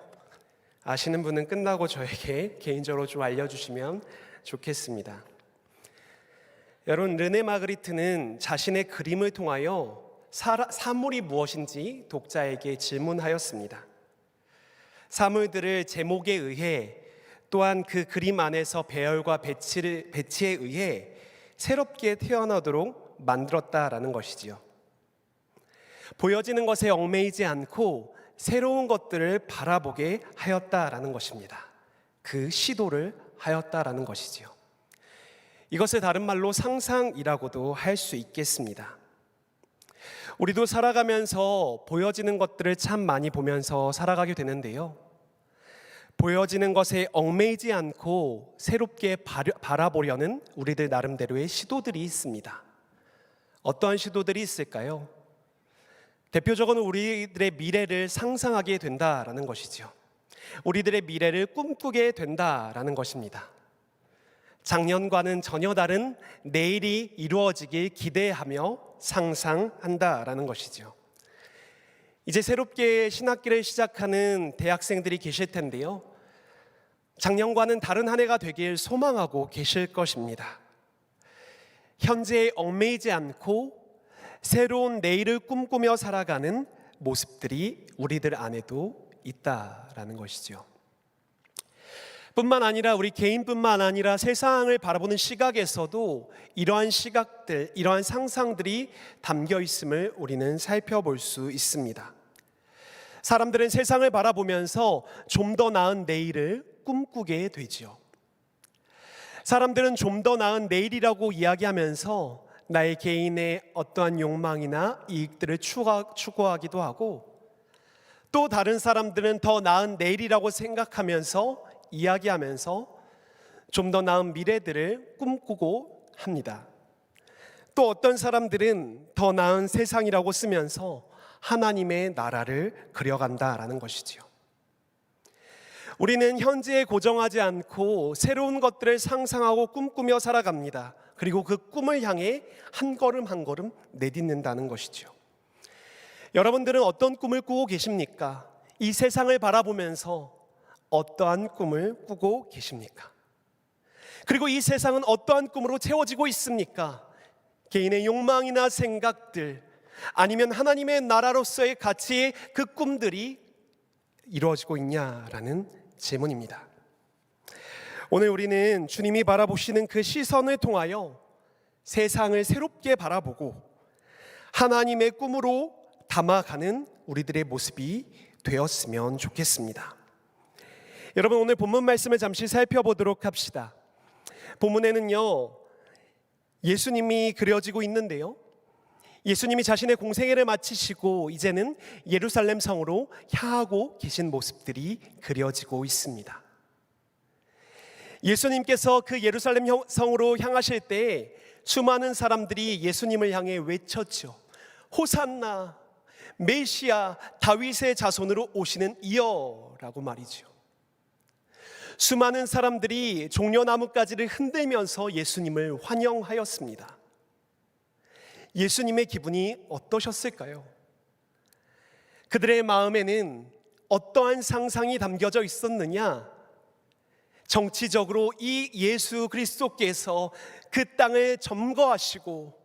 아시는 분은 끝나고 저에게 개인적으로 좀 알려주시면 좋겠습니다. 여러분, 르네 마그리트는 자신의 그림을 통하여 사물이 무엇인지 독자에게 질문하였습니다. 사물들을 제목에 의해 또한 그 그림 안에서 배열과 배치에 의해 새롭게 태어나도록 만들었다라는 것이지요. 보여지는 것에 얽매이지 않고 새로운 것들을 바라보게 하였다라는 것입니다. 그 시도를 하였다라는 것이지요. 이것을 다른 말로 상상이라고도 할 수 있겠습니다. 우리도 살아가면서 보여지는 것들을 참 많이 보면서 살아가게 되는데요. 보여지는 것에 얽매이지 않고 새롭게 바라보려는 우리들 나름대로의 시도들이 있습니다. 어떠한 시도들이 있을까요? 대표적으로 우리들의 미래를 상상하게 된다라는 것이죠. 우리들의 미래를 꿈꾸게 된다라는 것입니다. 작년과는 전혀 다른 내일이 이루어지길 기대하며 상상한다라는 것이죠. 이제 새롭게 신학기를 시작하는 대학생들이 계실 텐데요. 작년과는 다른 한 해가 되길 소망하고 계실 것입니다. 현재에 얽매이지 않고 새로운 내일을 꿈꾸며 살아가는 모습들이 우리들 안에도 있다라는 것이죠. 뿐만 아니라 우리 개인뿐만 아니라 세상을 바라보는 시각에서도 이러한 시각들, 이러한 상상들이 담겨 있음을 우리는 살펴볼 수 있습니다. 사람들은 세상을 바라보면서 좀 더 나은 내일을 꿈꾸게 되지요. 사람들은 좀 더 나은 내일이라고 이야기하면서 나의 개인의 어떠한 욕망이나 이익들을 추구하기도 하고, 또 다른 사람들은 더 나은 내일이라고 생각하면서 이야기하면서 좀 더 나은 미래들을 꿈꾸고 합니다. 또 어떤 사람들은 더 나은 세상이라고 쓰면서 하나님의 나라를 그려간다라는 것이지요. 우리는 현재에 고정하지 않고 새로운 것들을 상상하고 꿈꾸며 살아갑니다. 그리고 그 꿈을 향해 한 걸음 한 걸음 내딛는다는 것이죠. 여러분들은 어떤 꿈을 꾸고 계십니까? 이 세상을 바라보면서 어떠한 꿈을 꾸고 계십니까? 그리고 이 세상은 어떠한 꿈으로 채워지고 있습니까? 개인의 욕망이나 생각들, 아니면 하나님의 나라로서의 가치의 그 꿈들이 이루어지고 있냐라는 질문입니다. 오늘 우리는 주님이 바라보시는 그 시선을 통하여 세상을 새롭게 바라보고 하나님의 꿈으로 담아가는 우리들의 모습이 되었으면 좋겠습니다. 여러분, 오늘 본문 말씀을 잠시 살펴보도록 합시다. 본문에는요, 예수님이 그려지고 있는데요, 예수님이 자신의 공생애를 마치시고 이제는 예루살렘 성으로 향하고 계신 모습들이 그려지고 있습니다. 예수님께서 그 예루살렘 성으로 향하실 때 수많은 사람들이 예수님을 향해 외쳤죠. 호산나, 메시아, 다윗의 자손으로 오시는 이여라고 말이죠. 수많은 사람들이 종려나무가지를 흔들면서 예수님을 환영하였습니다. 예수님의 기분이 어떠셨을까요? 그들의 마음에는 어떠한 상상이 담겨져 있었느냐? 정치적으로 이 예수 그리스도께서 그 땅을 점거하시고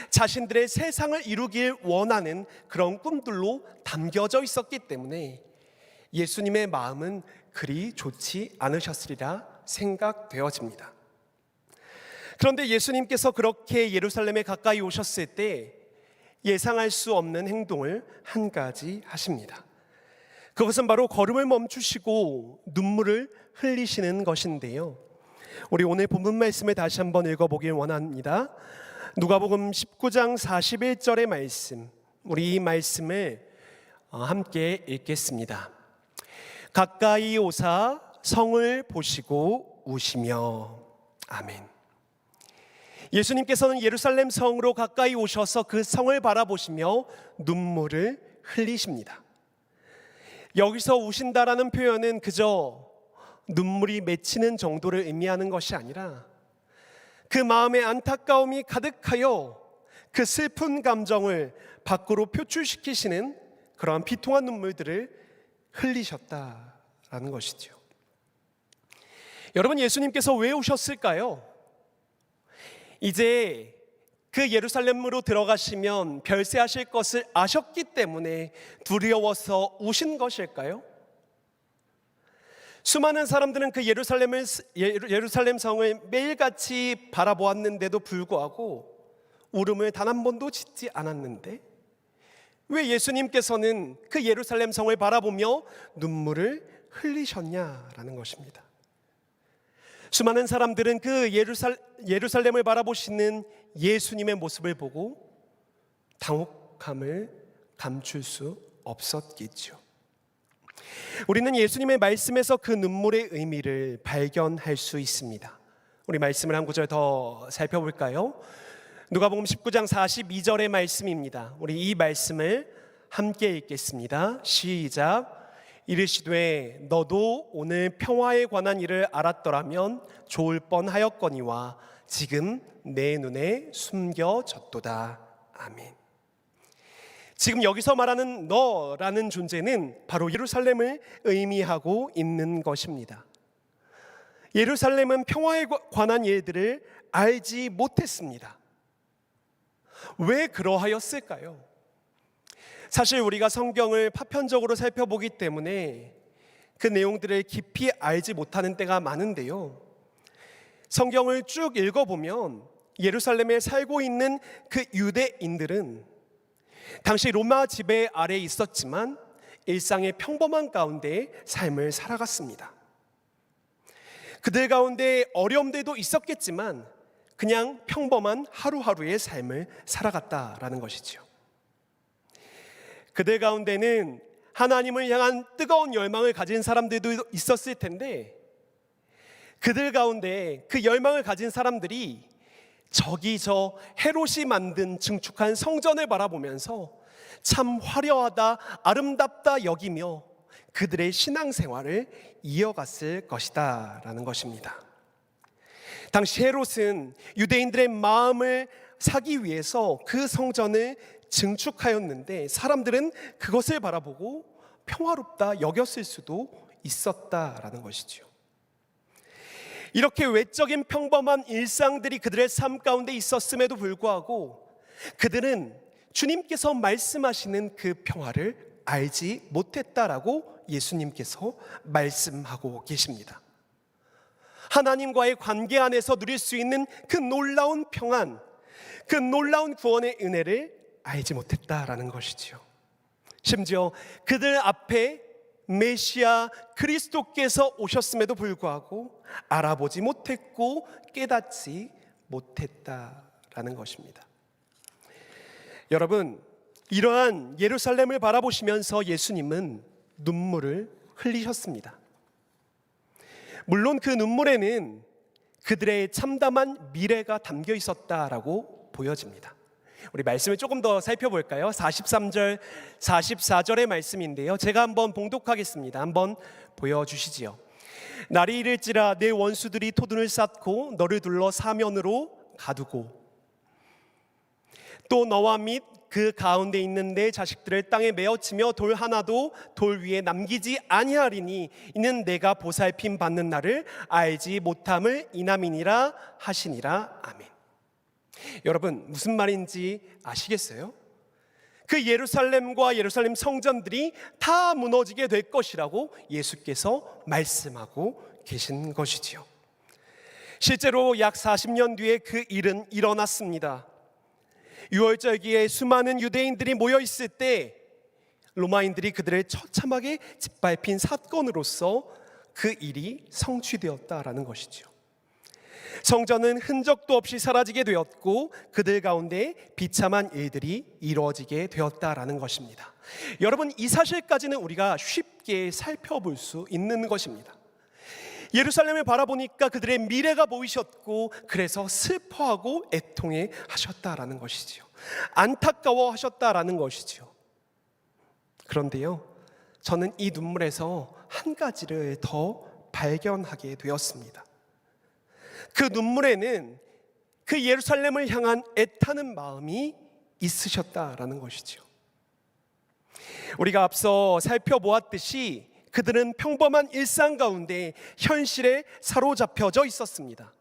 자신들의 세상을 이루길 원하는 그런 꿈들로 담겨져 있었기 때문에 예수님의 마음은 그리 좋지 않으셨으리라 생각되어집니다. 그런데 예수님께서 그렇게 예루살렘에 가까이 오셨을 때 예상할 수 없는 행동을 한 가지 하십니다. 그것은 바로 걸음을 멈추시고 눈물을 흘리시는 것인데요, 우리 오늘 본문 말씀을 다시 한번 읽어보길 원합니다. 누가복음 19장 41절의 말씀, 우리 이 말씀을 함께 읽겠습니다. 가까이 오사 성을 보시고 우시며. 아멘. 예수님께서는 예루살렘 성으로 가까이 오셔서 그 성을 바라보시며 눈물을 흘리십니다. 여기서 우신다라는 표현은 그저 눈물이 맺히는 정도를 의미하는 것이 아니라 그 마음에 안타까움이 가득하여 그 슬픈 감정을 밖으로 표출시키시는 그러한 비통한 눈물들을 흘리셨다라는 것이죠. 여러분, 예수님께서 왜 오셨을까요? 이제 그 예루살렘으로 들어가시면 별세하실 것을 아셨기 때문에 두려워서 우신 것일까요? 수많은 사람들은 그 예루살렘 성을 매일같이 바라보았는데도 불구하고 울음을 단 한 번도 짓지 않았는데 왜 예수님께서는 그 예루살렘 성을 바라보며 눈물을 흘리셨냐라는 것입니다. 수많은 사람들은 그 예루살렘을 바라보시는 예수님의 모습을 보고 당혹하였습니다. 부족함을 감출 수 없었겠죠. 우리는 예수님의 말씀에서 그 눈물의 의미를 발견할 수 있습니다. 우리 말씀을 한 구절 더 살펴볼까요? 누가복음 19장 42절의 말씀입니다. 우리 이 말씀을 함께 읽겠습니다. 시작. 이르시되 너도 오늘 평화에 관한 일을 알았더라면 좋을 뻔하였거니와 지금 내 눈에 숨겨졌도다. 아멘. 지금 여기서 말하는 너라는 존재는 바로 예루살렘을 의미하고 있는 것입니다. 예루살렘은 평화에 관한 일들을 알지 못했습니다. 왜 그러하였을까요? 사실 우리가 성경을 파편적으로 살펴보기 때문에 그 내용들을 깊이 알지 못하는 때가 많은데요. 성경을 쭉 읽어보면 예루살렘에 살고 있는 그 유대인들은 당시 로마 지배 아래에 있었지만 일상의 평범한 가운데 삶을 살아갔습니다. 그들 가운데 어려움들도 있었겠지만 그냥 평범한 하루하루의 삶을 살아갔다라는 것이죠. 그들 가운데는 하나님을 향한 뜨거운 열망을 가진 사람들도 있었을 텐데 그들 가운데 그 열망을 가진 사람들이 저기 저 헤롯이 만든 증축한 성전을 바라보면서 참 화려하다, 아름답다 여기며 그들의 신앙생활을 이어갔을 것이다 라는 것입니다. 당시 헤롯은 유대인들의 마음을 사기 위해서 그 성전을 증축하였는데 사람들은 그것을 바라보고 평화롭다 여겼을 수도 있었다라는 것이죠. 이렇게 외적인 평범한 일상들이 그들의 삶 가운데 있었음에도 불구하고 그들은 주님께서 말씀하시는 그 평화를 알지 못했다라고 예수님께서 말씀하고 계십니다. 하나님과의 관계 안에서 누릴 수 있는 그 놀라운 평안, 그 놀라운 구원의 은혜를 알지 못했다라는 것이지요. 심지어 그들 앞에 메시아 그리스도께서 오셨음에도 불구하고 알아보지 못했고 깨닫지 못했다라는 것입니다. 여러분, 이러한 예루살렘을 바라보시면서 예수님은 눈물을 흘리셨습니다. 물론 그 눈물에는 그들의 참담한 미래가 담겨 있었다라고 보여집니다. 우리 말씀을 조금 더 살펴볼까요? 43절, 44절의 말씀인데요. 제가 한번 봉독하겠습니다. 한번 보여주시지요. 날이 이를지라 내 원수들이 토둔을 쌓고 너를 둘러 사면으로 가두고 또 너와 및 그 가운데 있는 내 자식들을 땅에 메어치며 돌 하나도 돌 위에 남기지 아니하리니 이는 내가 보살핌 받는 날을 알지 못함을 이남이니라 하시니라. 아멘. 여러분, 무슨 말인지 아시겠어요? 그 예루살렘과 예루살렘 성전들이 다 무너지게 될 것이라고 예수께서 말씀하고 계신 것이지요. 실제로 약 40년 뒤에 그 일은 일어났습니다. 유월절기에 수많은 유대인들이 모여 있을 때 로마인들이 그들을 처참하게 짓밟힌 사건으로서 그 일이 성취되었다라는 것이죠. 성전은 흔적도 없이 사라지게 되었고 그들 가운데 비참한 일들이 이루어지게 되었다라는 것입니다. 여러분, 이 사실까지는 우리가 쉽게 살펴볼 수 있는 것입니다. 예루살렘을 바라보니까 그들의 미래가 보이셨고 그래서 슬퍼하고 애통해 하셨다라는 것이지요. 안타까워 하셨다라는 것이지요. 그런데요, 저는 이 눈물에서 한 가지를 더 발견하게 되었습니다. 그 눈물에는 그 예루살렘을 향한 애타는 마음이 있으셨다라는 것이죠. 우리가 앞서 살펴보았듯이 그들은 평범한 일상 가운데 현실에 사로잡혀져 있었습니다.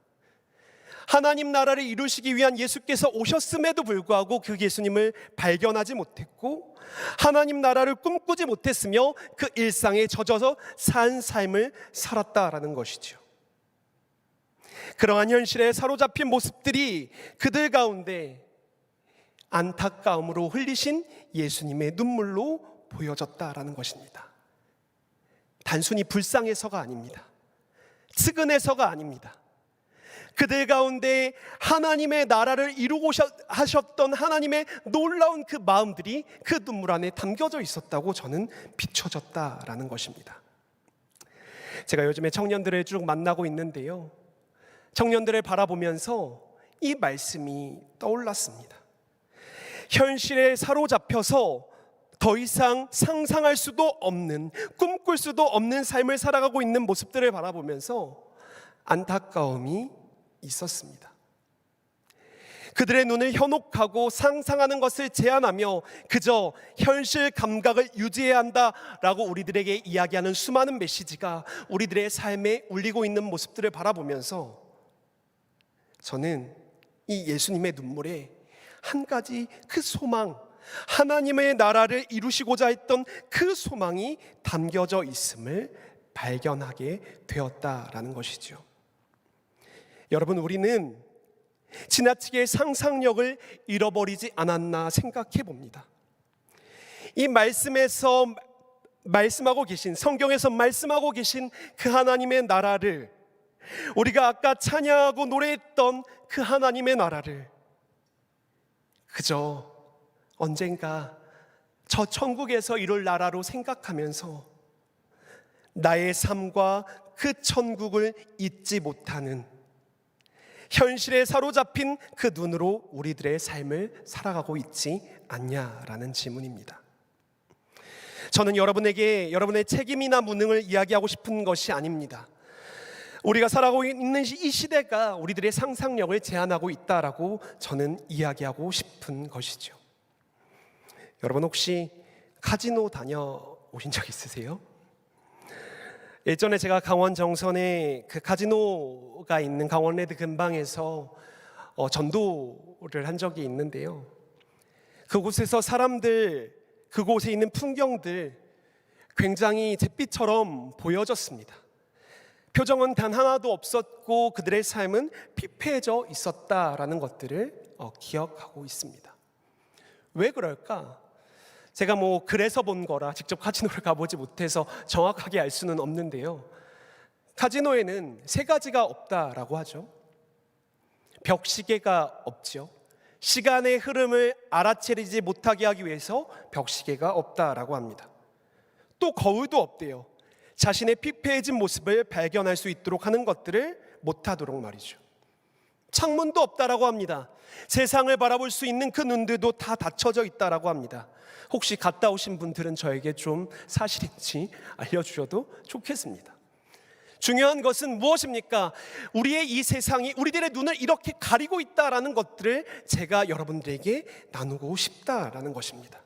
하나님 나라를 이루시기 위한 예수께서 오셨음에도 불구하고 그 예수님을 발견하지 못했고 하나님 나라를 꿈꾸지 못했으며 그 일상에 젖어서 산 삶을 살았다라는 것이죠. 그러한 현실에 사로잡힌 모습들이 그들 가운데 안타까움으로 흘리신 예수님의 눈물로 보여졌다라는 것입니다. 단순히 불쌍해서가 아닙니다. 측은해서가 아닙니다. 그들 가운데 하나님의 나라를 이루고 하셨던 하나님의 놀라운 그 마음들이 그 눈물 안에 담겨져 있었다고 저는 비춰졌다라는 것입니다. 제가 요즘에 청년들을 쭉 만나고 있는데요, 청년들을 바라보면서 이 말씀이 떠올랐습니다. 현실에 사로잡혀서 더 이상 상상할 수도 없는, 꿈꿀 수도 없는 삶을 살아가고 있는 모습들을 바라보면서 안타까움이 있었습니다. 그들의 눈을 현혹하고 상상하는 것을 제한하며 그저 현실 감각을 유지해야 한다라고 우리들에게 이야기하는 수많은 메시지가 우리들의 삶에 울리고 있는 모습들을 바라보면서 저는 이 예수님의 눈물에 한 가지 그 소망, 하나님의 나라를 이루시고자 했던 그 소망이 담겨져 있음을 발견하게 되었다라는 것이죠. 여러분, 우리는 지나치게 상상력을 잃어버리지 않았나 생각해 봅니다. 이 말씀에서 말씀하고 계신, 성경에서 말씀하고 계신 그 하나님의 나라를, 우리가 아까 찬양하고 노래했던 그 하나님의 나라를 그저 언젠가 저 천국에서 이룰 나라로 생각하면서 나의 삶과 그 천국을 잊지 못하는, 현실에 사로잡힌 그 눈으로 우리들의 삶을 살아가고 있지 않냐라는 질문입니다. 저는 여러분에게 여러분의 책임이나 무능을 이야기하고 싶은 것이 아닙니다. 우리가 살아가고 있는 이 시대가 우리들의 상상력을 제한하고 있다라고 저는 이야기하고 싶은 것이죠. 여러분, 혹시 카지노 다녀오신 적 있으세요? 예전에 제가 강원 정선에 그 카지노가 있는 강원레드 근방에서 전도를 한 적이 있는데요, 그곳에서 사람들, 그곳에 있는 풍경들 굉장히 잿빛처럼 보여졌습니다. 표정은 단 하나도 없었고 그들의 삶은 피폐해져 있었다라는 것들을 기억하고 있습니다. 왜 그럴까? 제가 그래서 본 거라 직접 카지노를 가보지 못해서 정확하게 알 수는 없는데요, 카지노에는 세 가지가 없다라고 하죠. 벽시계가 없죠. 시간의 흐름을 알아채리지 못하게 하기 위해서 벽시계가 없다라고 합니다. 또 거울도 없대요. 자신의 피폐해진 모습을 발견할 수 있도록 하는 것들을 못하도록 말이죠. 창문도 없다라고 합니다. 세상을 바라볼 수 있는 그 눈들도 다 닫혀져 있다라고 합니다. 혹시 갔다 오신 분들은 저에게 좀 사실인지 알려주셔도 좋겠습니다. 중요한 것은 무엇입니까? 우리의 이 세상이 우리들의 눈을 이렇게 가리고 있다라는 것들을 제가 여러분들에게 나누고 싶다라는 것입니다.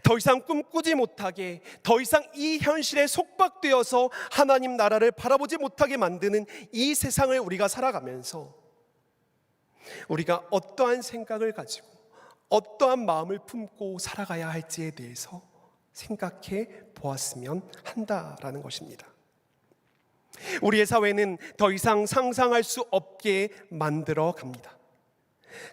더 이상 꿈꾸지 못하게, 더 이상 이 현실에 속박되어서 하나님 나라를 바라보지 못하게 만드는 이 세상을 우리가 살아가면서 우리가 어떠한 생각을 가지고 어떠한 마음을 품고 살아가야 할지에 대해서 생각해 보았으면 한다라는 것입니다. 우리의 사회는 더 이상 상상할 수 없게 만들어 갑니다.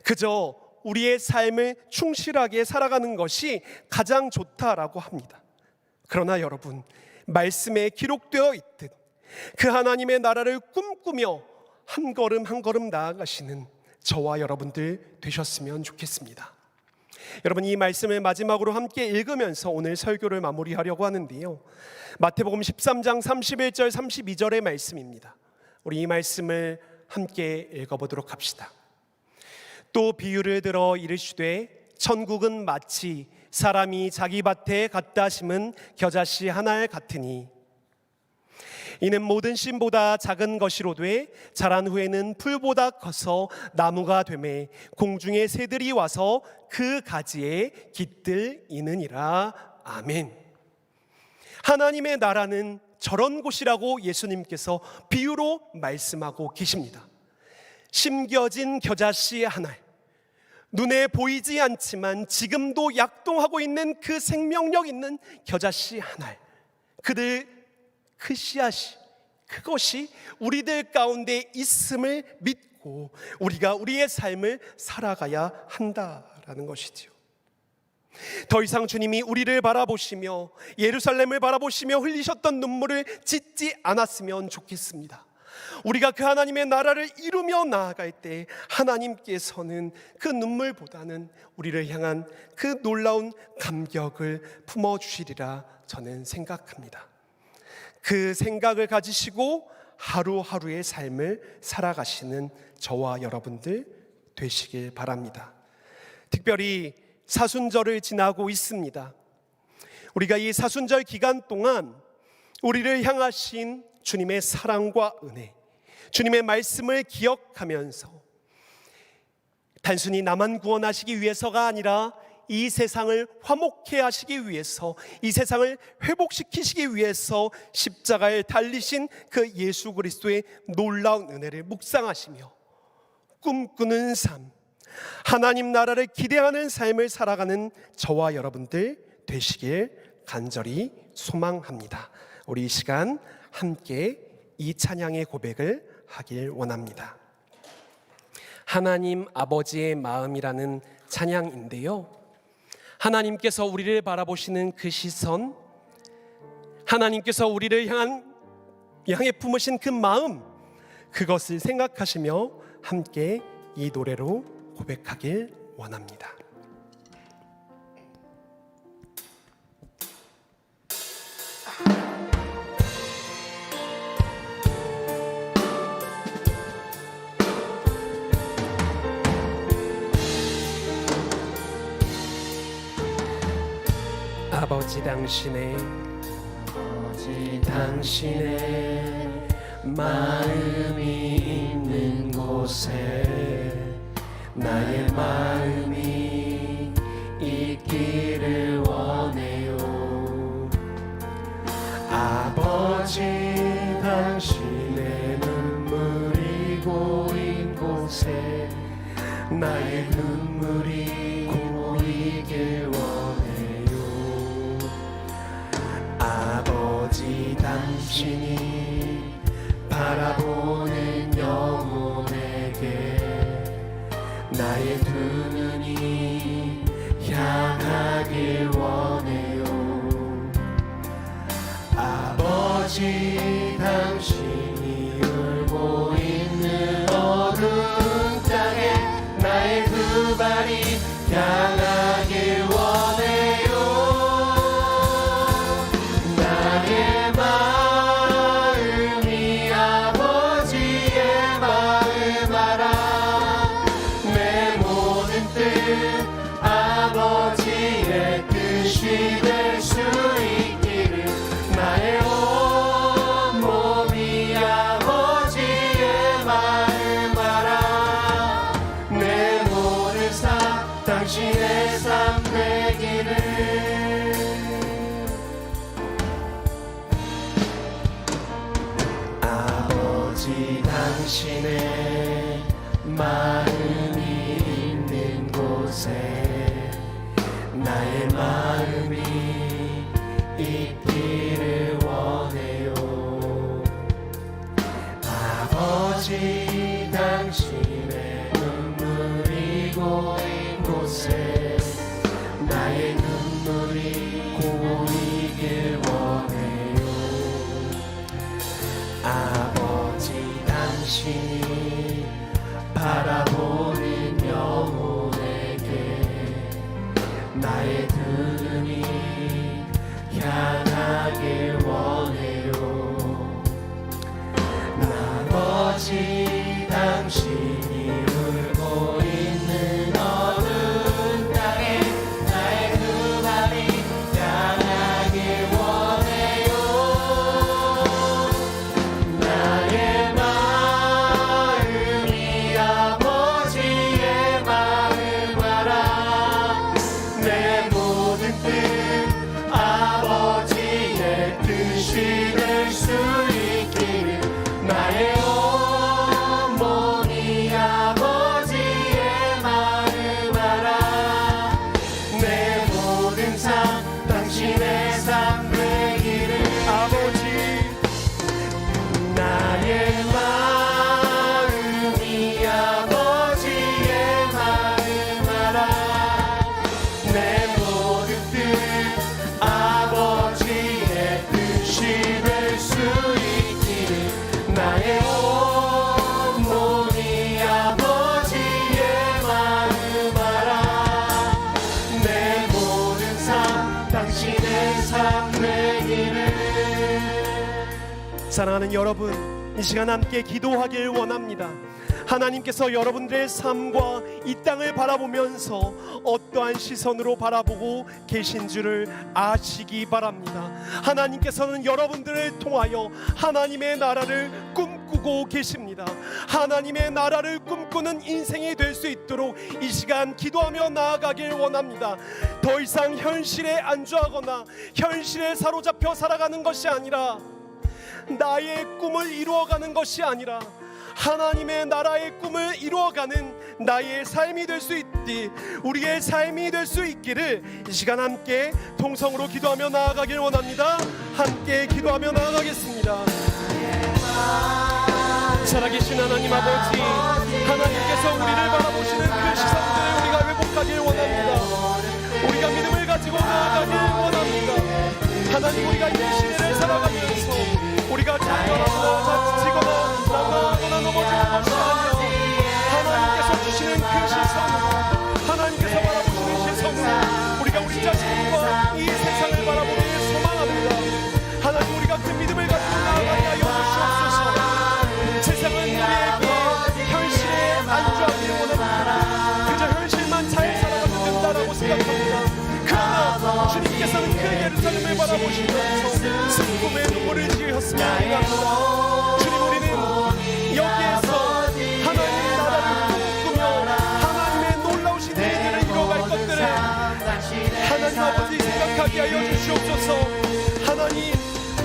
그저 우리의 삶을 충실하게 살아가는 것이 가장 좋다라고 합니다. 그러나 여러분, 말씀에 기록되어 있듯 그 하나님의 나라를 꿈꾸며 한 걸음 한 걸음 나아가시는 저와 여러분들 되셨으면 좋겠습니다. 여러분, 이 말씀을 마지막으로 함께 읽으면서 오늘 설교를 마무리하려고 하는데요, 마태복음 13장 31절 32절의 말씀입니다. 우리 이 말씀을 함께 읽어보도록 합시다. 또 비유를 들어 이르시되 천국은 마치 사람이 자기 밭에 갖다 심은 겨자씨 하나 같으니 이는 모든 씨보다 작은 것이로되 자란 후에는 풀보다 커서 나무가 되매 공중의 새들이 와서 그 가지에 깃들이느니라. 아멘. 하나님의 나라는 저런 곳이라고 예수님께서 비유로 말씀하고 계십니다. 심겨진 겨자씨 하나, 눈에 보이지 않지만 지금도 약동하고 있는 그 생명력 있는 겨자씨 하나, 그 씨앗이, 그것이 우리들 가운데 있음을 믿고 우리가 우리의 삶을 살아가야 한다라는 것이지요. 더 이상 주님이 우리를 바라보시며 예루살렘을 바라보시며 흘리셨던 눈물을 짓지 않았으면 좋겠습니다. 우리가 그 하나님의 나라를 이루며 나아갈 때 하나님께서는 그 눈물보다는 우리를 향한 그 놀라운 감격을 품어주시리라 저는 생각합니다. 그 생각을 가지시고 하루하루의 삶을 살아가시는 저와 여러분들 되시길 바랍니다. 특별히 사순절을 지나고 있습니다. 우리가 이 사순절 기간 동안 우리를 향하신 주님의 사랑과 은혜, 주님의 말씀을 기억하면서 단순히 나만 구원하시기 위해서가 아니라 이 세상을 화목해 하시기 위해서, 이 세상을 회복시키시기 위해서 십자가에 달리신 그 예수 그리스도의 놀라운 은혜를 묵상하시며 꿈꾸는 삶, 하나님 나라를 기대하는 삶을 살아가는 저와 여러분들 되시길 간절히 소망합니다. 우리 이 시간 함께 이 찬양의 고백을 하길 원합니다. 하나님 아버지의 마음이라는 찬양인데요, 하나님께서 우리를 바라보시는 그 시선, 하나님께서 우리를 향해 품으신 그 마음, 그것을 생각하시며 함께 이 노래로 고백하길 원합니다. 아버지 당신의 마음이 있는 곳에 나의 마음이 있기를 원해요. 아버지 당신의 눈물이 고인 곳에 나의 눈물이 고이길 원해요. 아버지 당신이 바라보는 영혼에게 나의 두 눈이 향하길 원해요. 아버지 당신이 울고 있는 어두운 땅에 나의 두 발이 향하길 원해요. 나의 마음이 아버지의 마음 알아. 내 모든 뜻 아버지의 뜻이 될 수 있기를. 나의 온 몸이 아버지의 마음 알아. 내 모든 삶 당신의 삶 되기를. 아버지 당신의 마음이 있는 곳에 나의 마음이 있기를 원해요. 아버지 당신의 눈물이 고인 곳에 나의 눈물이 고이길 원해요. 아버지 당신이 바라보는 영혼에게 나의 두 눈이 향하길 원해요. 아버지 당신이 울고 있는 어두운 땅에 나의 두 발이 향하길 원해요. 나의 마음이 아버지의 마음 알아. 내 모든 뜻 아버지 사랑하는 여러분, 이 시간 함께 기도하길 원합니다. 하나님께서 여러분들의 삶과 이 땅을 바라보면서 어떠한 시선으로 바라보고 계신 줄을 아시기 바랍니다. 하나님께서는 여러분들을 통하여 하나님의 나라를 꿈꾸고 계십니다. 하나님의 나라를 꿈꾸는 인생이 될 수 있도록 이 시간 기도하며 나아가길 원합니다. 더 이상 현실에 안주하거나 현실에 사로잡혀 살아가는 것이 아니라, 나의 꿈을 이루어가는 것이 아니라 하나님의 나라의 꿈을 이루어가는 나의 삶이 될 수 있기, 우리의 삶이 될 수 있기를 이 시간 함께 통성으로 기도하며 나아가길 원합니다. 함께 기도하며 나아가겠습니다. 살아계신 하나님 아버지, 하나님께서 우리를 바라보시는 그 시선들을 우리가 회복하길 원합니다. 우리가 믿음을 가지고 나아가길 원합니다. 하나님, 우리가 이 시대를 살아가면서 우리가 좌절하거나 지치거나 낙망하거나 넘어지는 것이 아니라 하나님께서 주시는 그 시선, 하나님께서 바라보시는 시선으로 우리가 우리 자신과 이 세상을 바라보길 소망합니다. 하나님, 우리가 그 믿음을 가지고 나아가게 하여 주시옵소서. 세상은 우리에게 현실에 안주하기를 원합니다. 그저 현실만 잘 살아가면 된다라고 생각합니다. 그러나 주님께서는 그 예루살렘을 바라보시면서 슬픔의 눈물을 지으셨습니다. 주님, 우리는 여기에서 하나님의 나라를 꿈꾸며 하나님의 놀라우신 일들을 이루어갈 것들을 하나님 아버지 생각하게 하여 주시옵소서. 하나님,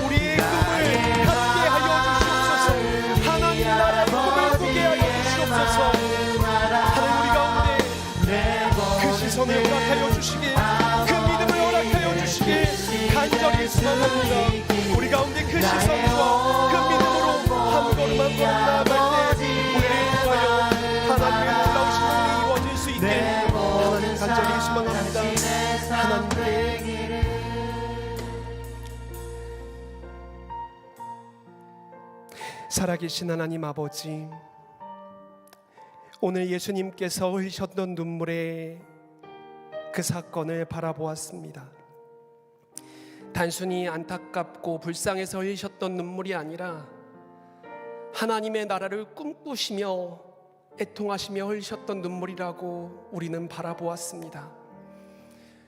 우리의 꿈을 갖게 하여 주시옵소서. 하나님 나라의 꿈을 꾸게 하여 주시옵소서. 하나님, 우리 가운데 그 시선을 허락하여 주시길, 그 믿음을 허락하여 주시길 간절히 소망합니다. 우리 가운데 그 시선과 그 믿음으로 한 걸음 한 걸음 나아갈 때 우리를 통하여 하나님의 놀라우신 일이 이루어질 수 있게 하나님 간절히 소망합니다. 하나님, 살아계신 하나님 아버지, 오늘 예수님께서 흘리셨던 눈물의 그 사건을 바라보았습니다. 단순히 안타깝고 불쌍해서 흘리셨던 눈물이 아니라 하나님의 나라를 꿈꾸시며 애통하시며 흘리셨던 눈물이라고 우리는 바라보았습니다.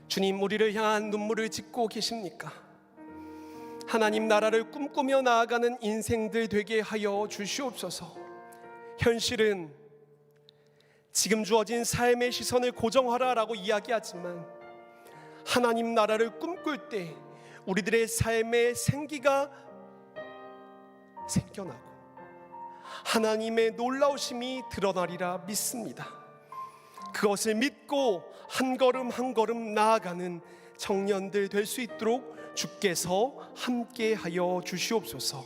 주님, 우리를 향한 눈물을 짓고 계십니까? 하나님 나라를 꿈꾸며 나아가는 인생들 되게 하여 주시옵소서. 현실은 지금 주어진 삶의 시선을 고정하라라고 이야기하지만 하나님 나라를 꿈꿀 때 우리들의 삶의 생기가 생겨나고 하나님의 놀라우심이 드러나리라 믿습니다. 그것을 믿고 한 걸음 한 걸음 나아가는 청년들 될 수 있도록 주께서 함께하여 주시옵소서.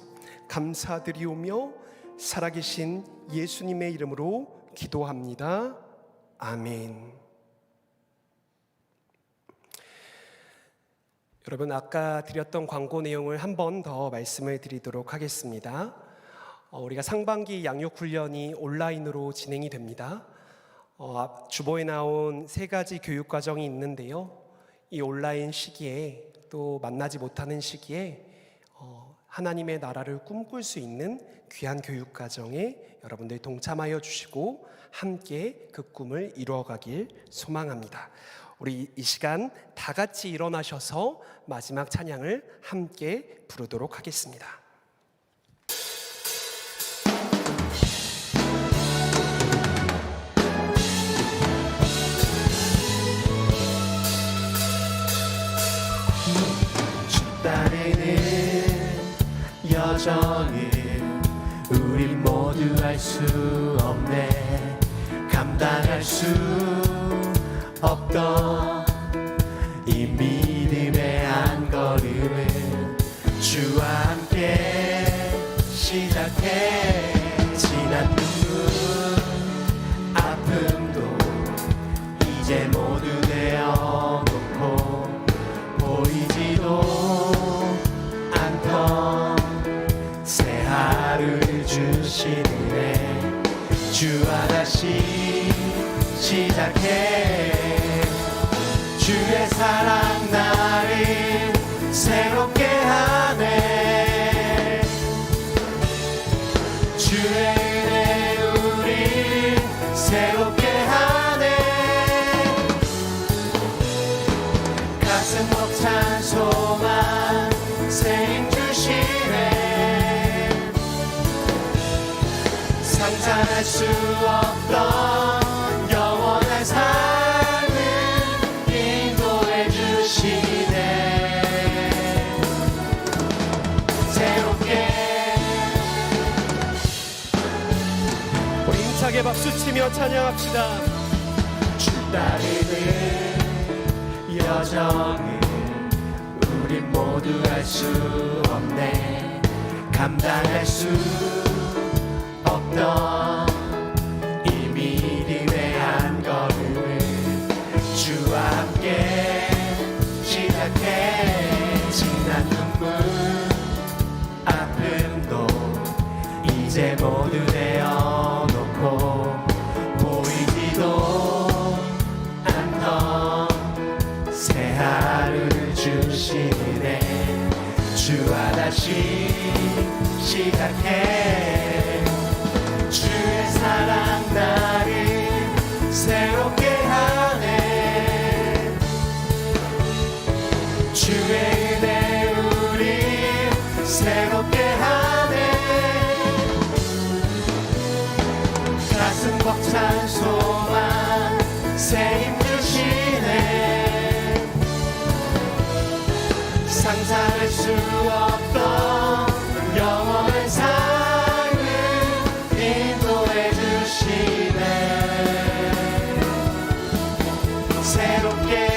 감사드리오며 살아계신 예수님의 이름으로 기도합니다. 아멘. 여러분, 아까 드렸던 광고 내용을 한 번 더 말씀을 드리도록 하겠습니다. 우리가 상반기 양육훈련이 온라인으로 진행이 됩니다. 주보에 나온 3가지 교육과정이 있는데요, 이 온라인 시기에 또 만나지 못하는 시기에 하나님의 나라를 꿈꿀 수 있는 귀한 교육과정에 여러분들 동참하여 주시고 함께 그 꿈을 이루어가길 소망합니다. 우리 이 시간 다 같이 일어나셔서 마지막 찬양을 함께 부르도록 하겠습니다. 주 딴에는 여전히 우리 모두 알 수 없네. 감당할 수 없던 이 믿음의 한 걸음은 주와 함께 시작해. 지난 눈물 아픔도 이제 모두 내어놓고 보이지도 않던 새 하루를 주시네. 주와 다시 시작해. 주의 사랑 나를 새롭게 하네. 가슴 벅찬 소망 새 힘 주시네 상상할 수 없던 영원한 삶을 인도해 주시네 새롭게 우리 힘차게 박수치며 찬양합시다. 주 따르는 여정을 우린 모두 할 수 없네 감당할 수 없던 이 믿음의 한 걸음을 주와 함께 시작해 지난 눈물 아픔도 이제 모두 내어놓고 보이지도 않던 새 하루를 주시네 주와 다시 시작해 주의 사랑 나를 새롭게 하네 주의 은혜 우리 새롭게 하네 가슴 벅찬 소망 새 힘 주시네 상상할 수 없던 영원한 삶을 인도해 주시네 새롭게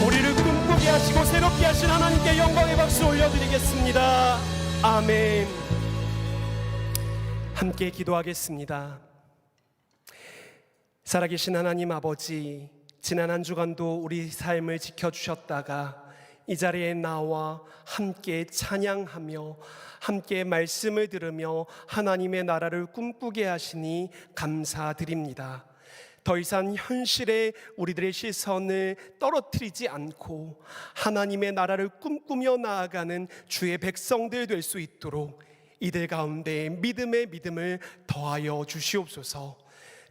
우리를 꿈꾸게 하시고 새롭게 하신 하나님께 영광의 박수 올려드리겠습니다. 아멘. 함께 기도하겠습니다. 살아계신 하나님 아버지, 지난 한 주간도 우리 삶을 지켜주셨다가 이 자리에 나와 함께 찬양하며 함께 말씀을 들으며 하나님의 나라를 꿈꾸게 하시니 감사드립니다. 더 이상 현실에 우리들의 시선을 떨어뜨리지 않고 하나님의 나라를 꿈꾸며 나아가는 주의 백성들 될 수 있도록 이들 가운데 믿음의 믿음을 더하여 주시옵소서.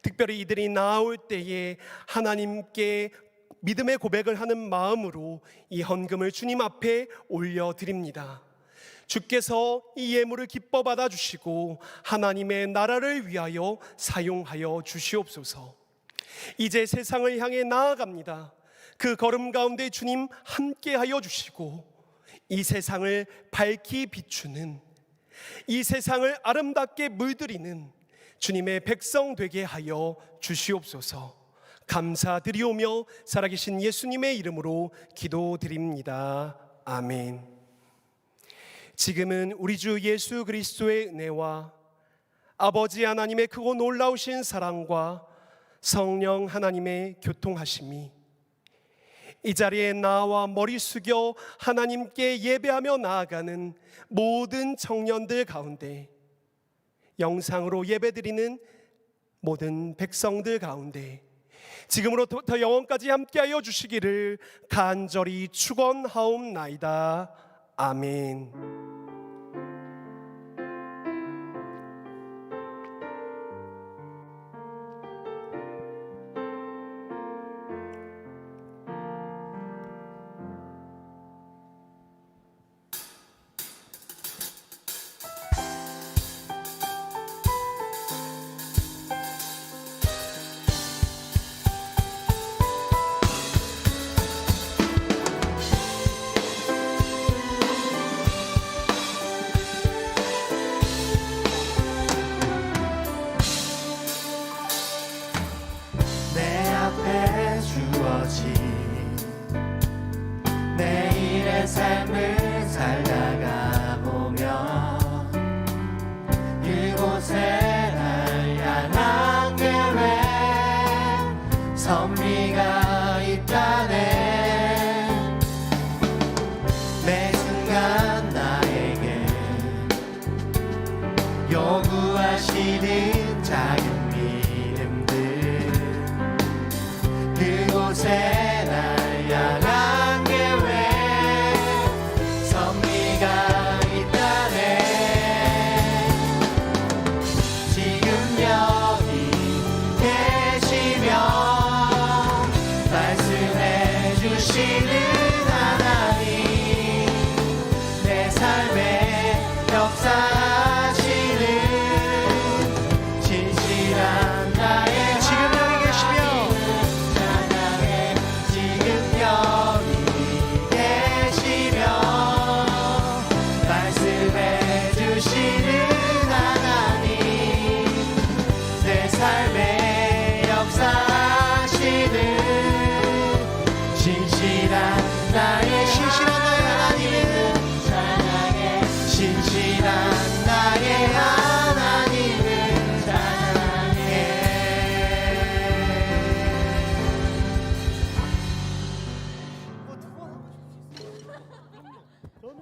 특별히 이들이 나올 때에 하나님께 믿음의 고백을 하는 마음으로 이 헌금을 주님 앞에 올려드립니다. 주께서 이 예물을 기뻐 받아주시고 하나님의 나라를 위하여 사용하여 주시옵소서. 이제 세상을 향해 나아갑니다. 그 걸음 가운데 주님 함께하여 주시고 이 세상을 밝히 비추는, 이 세상을 아름답게 물들이는 주님의 백성 되게 하여 주시옵소서. 감사드리오며 살아계신 예수님의 이름으로 기도드립니다. 아멘. 지금은 우리 주 예수 그리스도의 은혜와 아버지 하나님의 크고 놀라우신 사랑과 성령 하나님의 교통하심이 이 자리에 나와 머리 숙여 하나님께 예배하며 나아가는 모든 청년들 가운데, 영상으로 예배드리는 모든 백성들 가운데 지금으로부터 영원까지 함께하여 주시기를 간절히 축원하옵나이다. 아멘. 내 앞에 주어진 내일의 삶을 살다가 보면 그곳에 날 향한 계획 섭리가 있다네. 매 순간 나에게 요구하시는 작은 그곳에 날 향한 계획 섭리가 있다네. 지금 여기 계시면 말씀 주시는 하나님, 내 삶에 역사하시는 진실한 나의 지금 여기 계시며 지금 여기 계시며 말씀해 주시는 하나님, 내 삶에 역사하시는 신실한 나의 하나님은 신실한 나의 하나님을 찬양해. 저는